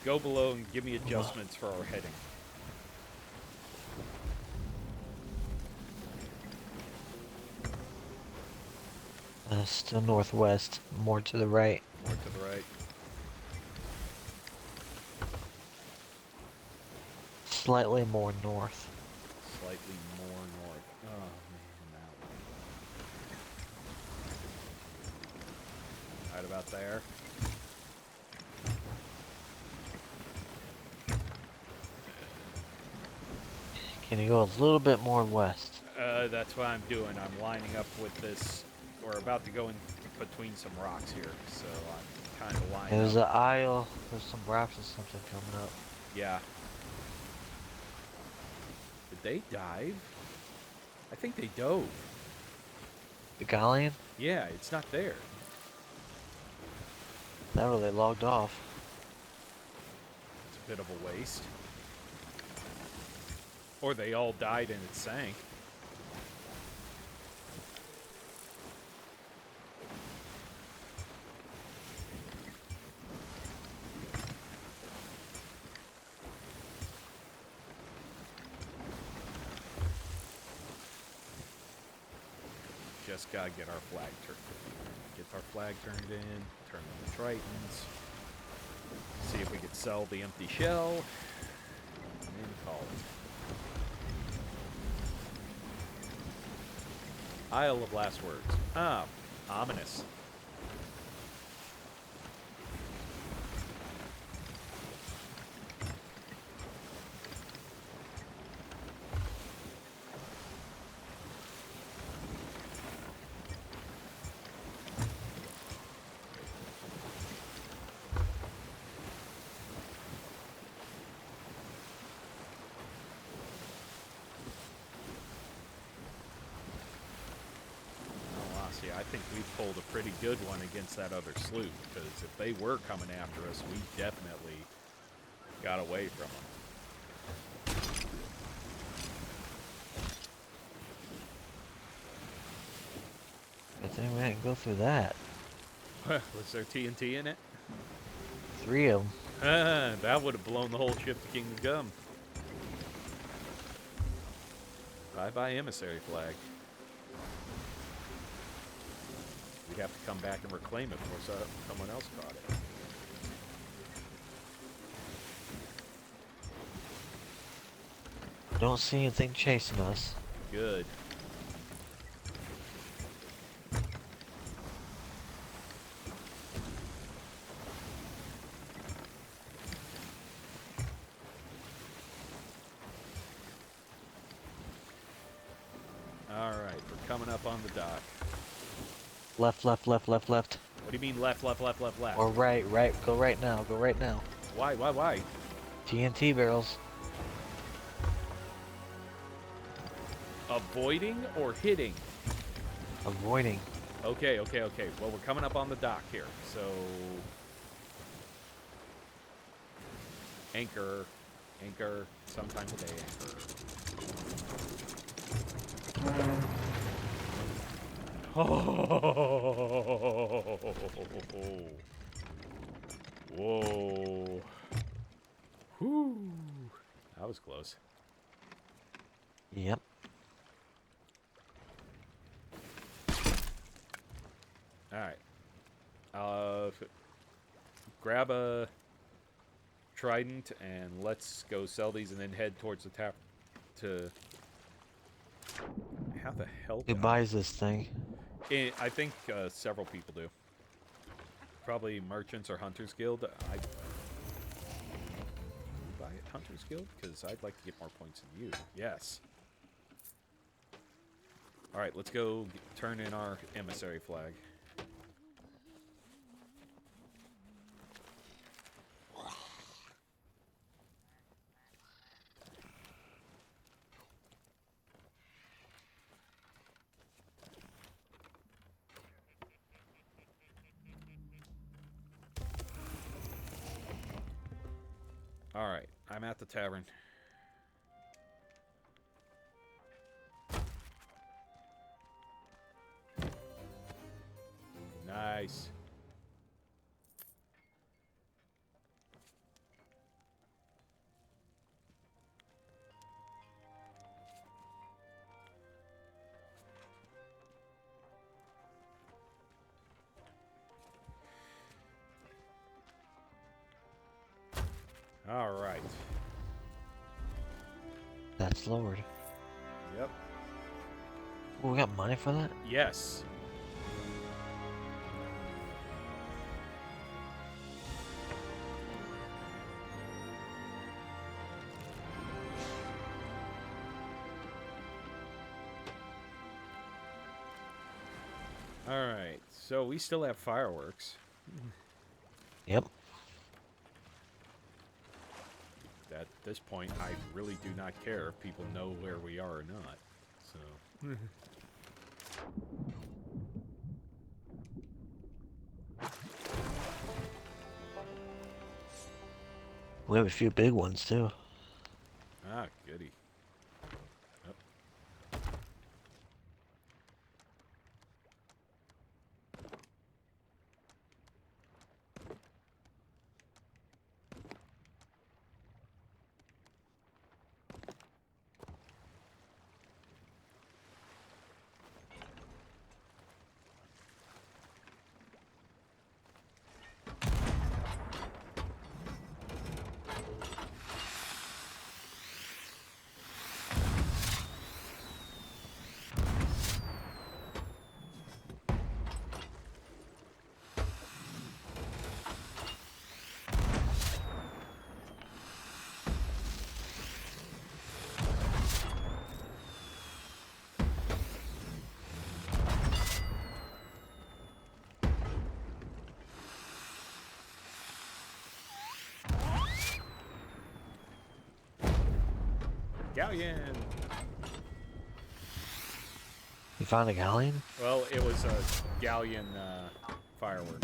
go below and give me adjustments for our heading. Still northwest, more to the right. More to the right. Slightly more north. Slightly more north. Oh, man, that one. Right about there. Can you go a little bit more west? That's what I'm doing. I'm lining up with this. We're about to go in between some rocks here, so I'm kind of lining There's up. an aisle. There's some rocks or something coming up. Yeah. Did they dive? I think they dove. The galleon? Yeah, it's not there. That or they logged off. It's a bit of a waste. Or they all died and it sank. Just gotta get our flag turned in. Get our flag turned in, turn on the Tritons, see if we could sell the empty shell, and then call it. Isle of Last Words. Ah, ominous. I think we pulled a pretty good one against that other sloop, because if they were coming after us, we definitely got away from them. Good thing we didn't go through that. Was there TNT in it? 3 of them. That would have blown the whole ship to Kingdom Come. Bye-bye emissary flag. We'd have to come back and reclaim it before someone else caught it. Don't see anything chasing us. Good. Alright, we're coming up on the dock. Left, left, left, left, left. What do you mean left, left, left, left, left? Or right, right. Go right now. Go right now. Why? TNT barrels. Avoiding or hitting? Avoiding. Okay. Well, we're coming up on the dock here, so... Anchor. Sometime today, anchor. Whoa. Whew. That was close. Yep. Alright. Grab a trident and let's go sell these and then head towards the tap to... How the hell... Who buys this thing? I think several people do. Probably Merchants or Hunters Guild. I buy it Hunters Guild because I'd like to get more points than you. Yes. All right, let's go turn in our emissary flag. All right, I'm at the tavern. Nice. All right. That's lowered. Yep. Oh, we got money for that? Yes. All right, so we still have fireworks. Yep. At this point, I really do not care if people know where we are or not. So. We have a few big ones too. Ah, goody. Yep. Galleon! You found a galleon? Well, it was a galleon firework.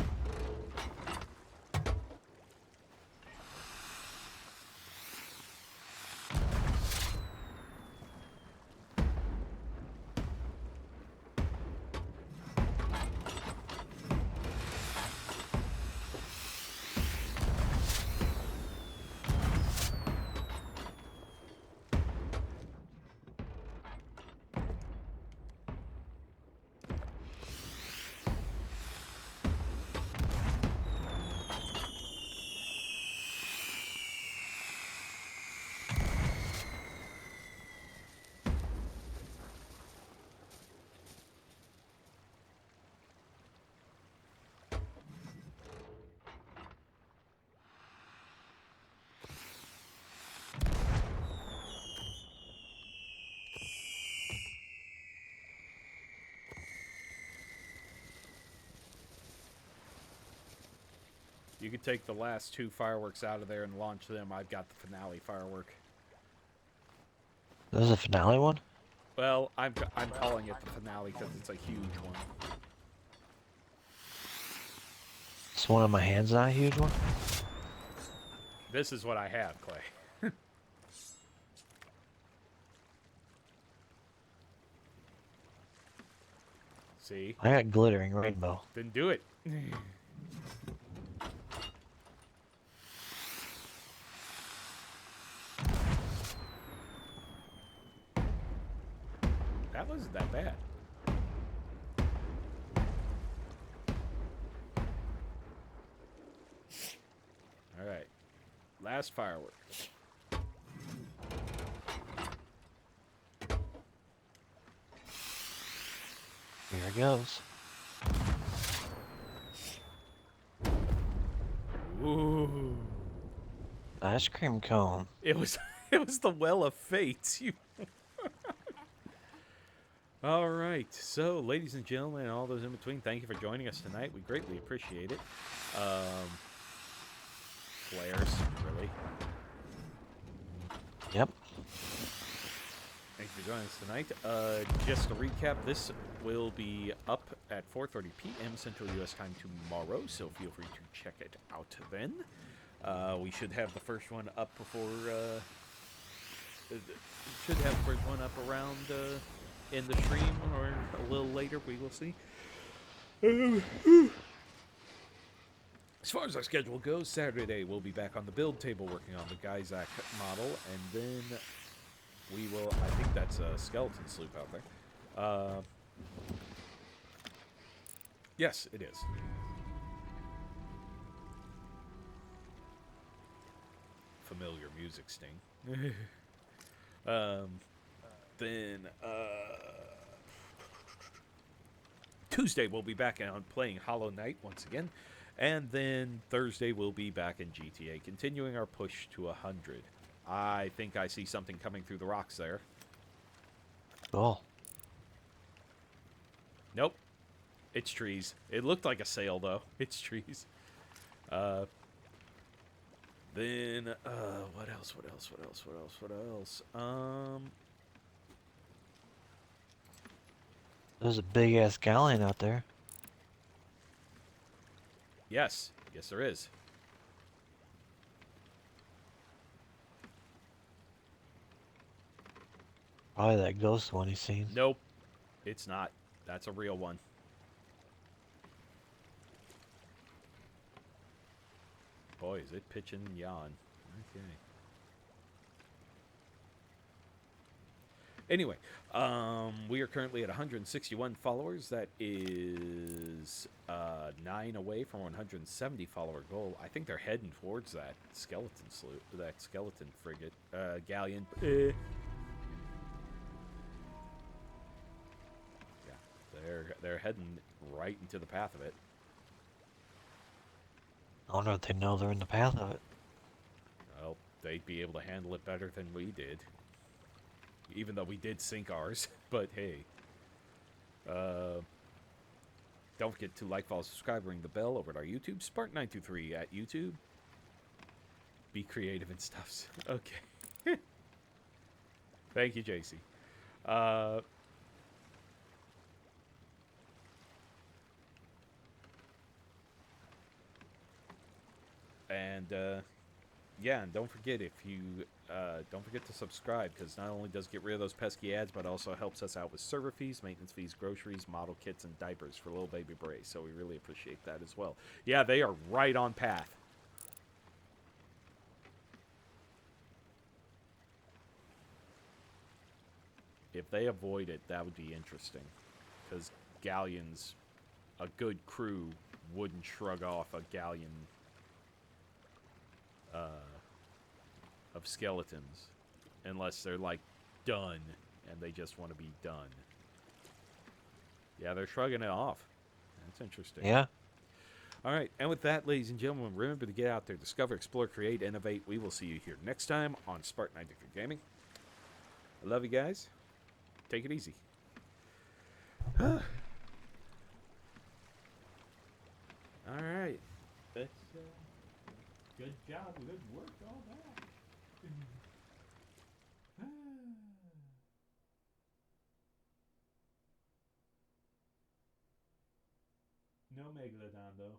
You could take the last two fireworks out of there and launch them. I've got the finale firework. There's a finale one? Well, I'm calling it the finale because it's a huge one. Is one of my hands not a huge one? This is what I have, Clay. See? I got glittering rainbow. Then do it. That wasn't that bad. All right. Last firework. Here it goes. Ooh. Ice cream cone. It was it was the well of fate. You All right. So, ladies and gentlemen, and all those in between, thank you for joining us tonight. We greatly appreciate it. Flares, really. Yep. Thank you for joining us tonight. Just to recap, this will be up at 4:30 p.m. Central U.S. time tomorrow, so feel free to check it out then. We should have the first one up before... should have the first one up around in the stream or a little later. We will see. As far as our schedule goes, Saturday we'll be back on the build table working on the Geysack model, and then we will... I think that's a skeleton sloop out there. Yes, it is. Familiar music sting. Then Tuesday we'll be back on playing Hollow Knight once again, and then Thursday we'll be back in GTA, continuing our push to 100. I think I see something coming through the rocks there. Cool. Nope. It's trees. It looked like a sail, though. It's trees. Then, what else? What else? What else? What else? What else? There's a big ass galleon out there. Yes. Yes, there is. Probably that ghost one he's seen. Nope. It's not. That's a real one. Boy, is it pitching yawn. Okay. Anyway, we are currently at 161 followers. That is 9 away from 170 follower goal. I think they're heading towards that skeleton sloop, that skeleton frigate, galleon. Yeah, they're heading right into the path of it. I wonder if they know they're in the path of it. Well, they'd be able to handle it better than we did. Even though we did sink ours. But hey. Don't forget to like, follow, subscribe, ring the bell over at our YouTube. Spark923 at YouTube. Be creative and stuffs. Okay. Thank you, JC. Yeah, and don't forget don't forget to subscribe, because not only does it get rid of those pesky ads, but also helps us out with server fees, maintenance fees, groceries, model kits, and diapers for little baby Bray. So we really appreciate that as well. Yeah, they are right on path. If they avoid it, that would be interesting, because galleons, a good crew wouldn't shrug off a galleon of skeletons unless they're like done and they just want to be done. Yeah, they're shrugging it off. That's interesting. Yeah. All right, and with that, ladies and gentlemen, remember to get out there, discover, explore, create, innovate. We will see you here next time on Spartan Gaming. I love you guys. Take it easy. All right. That's good job, good work, all that. No Megalodon, though.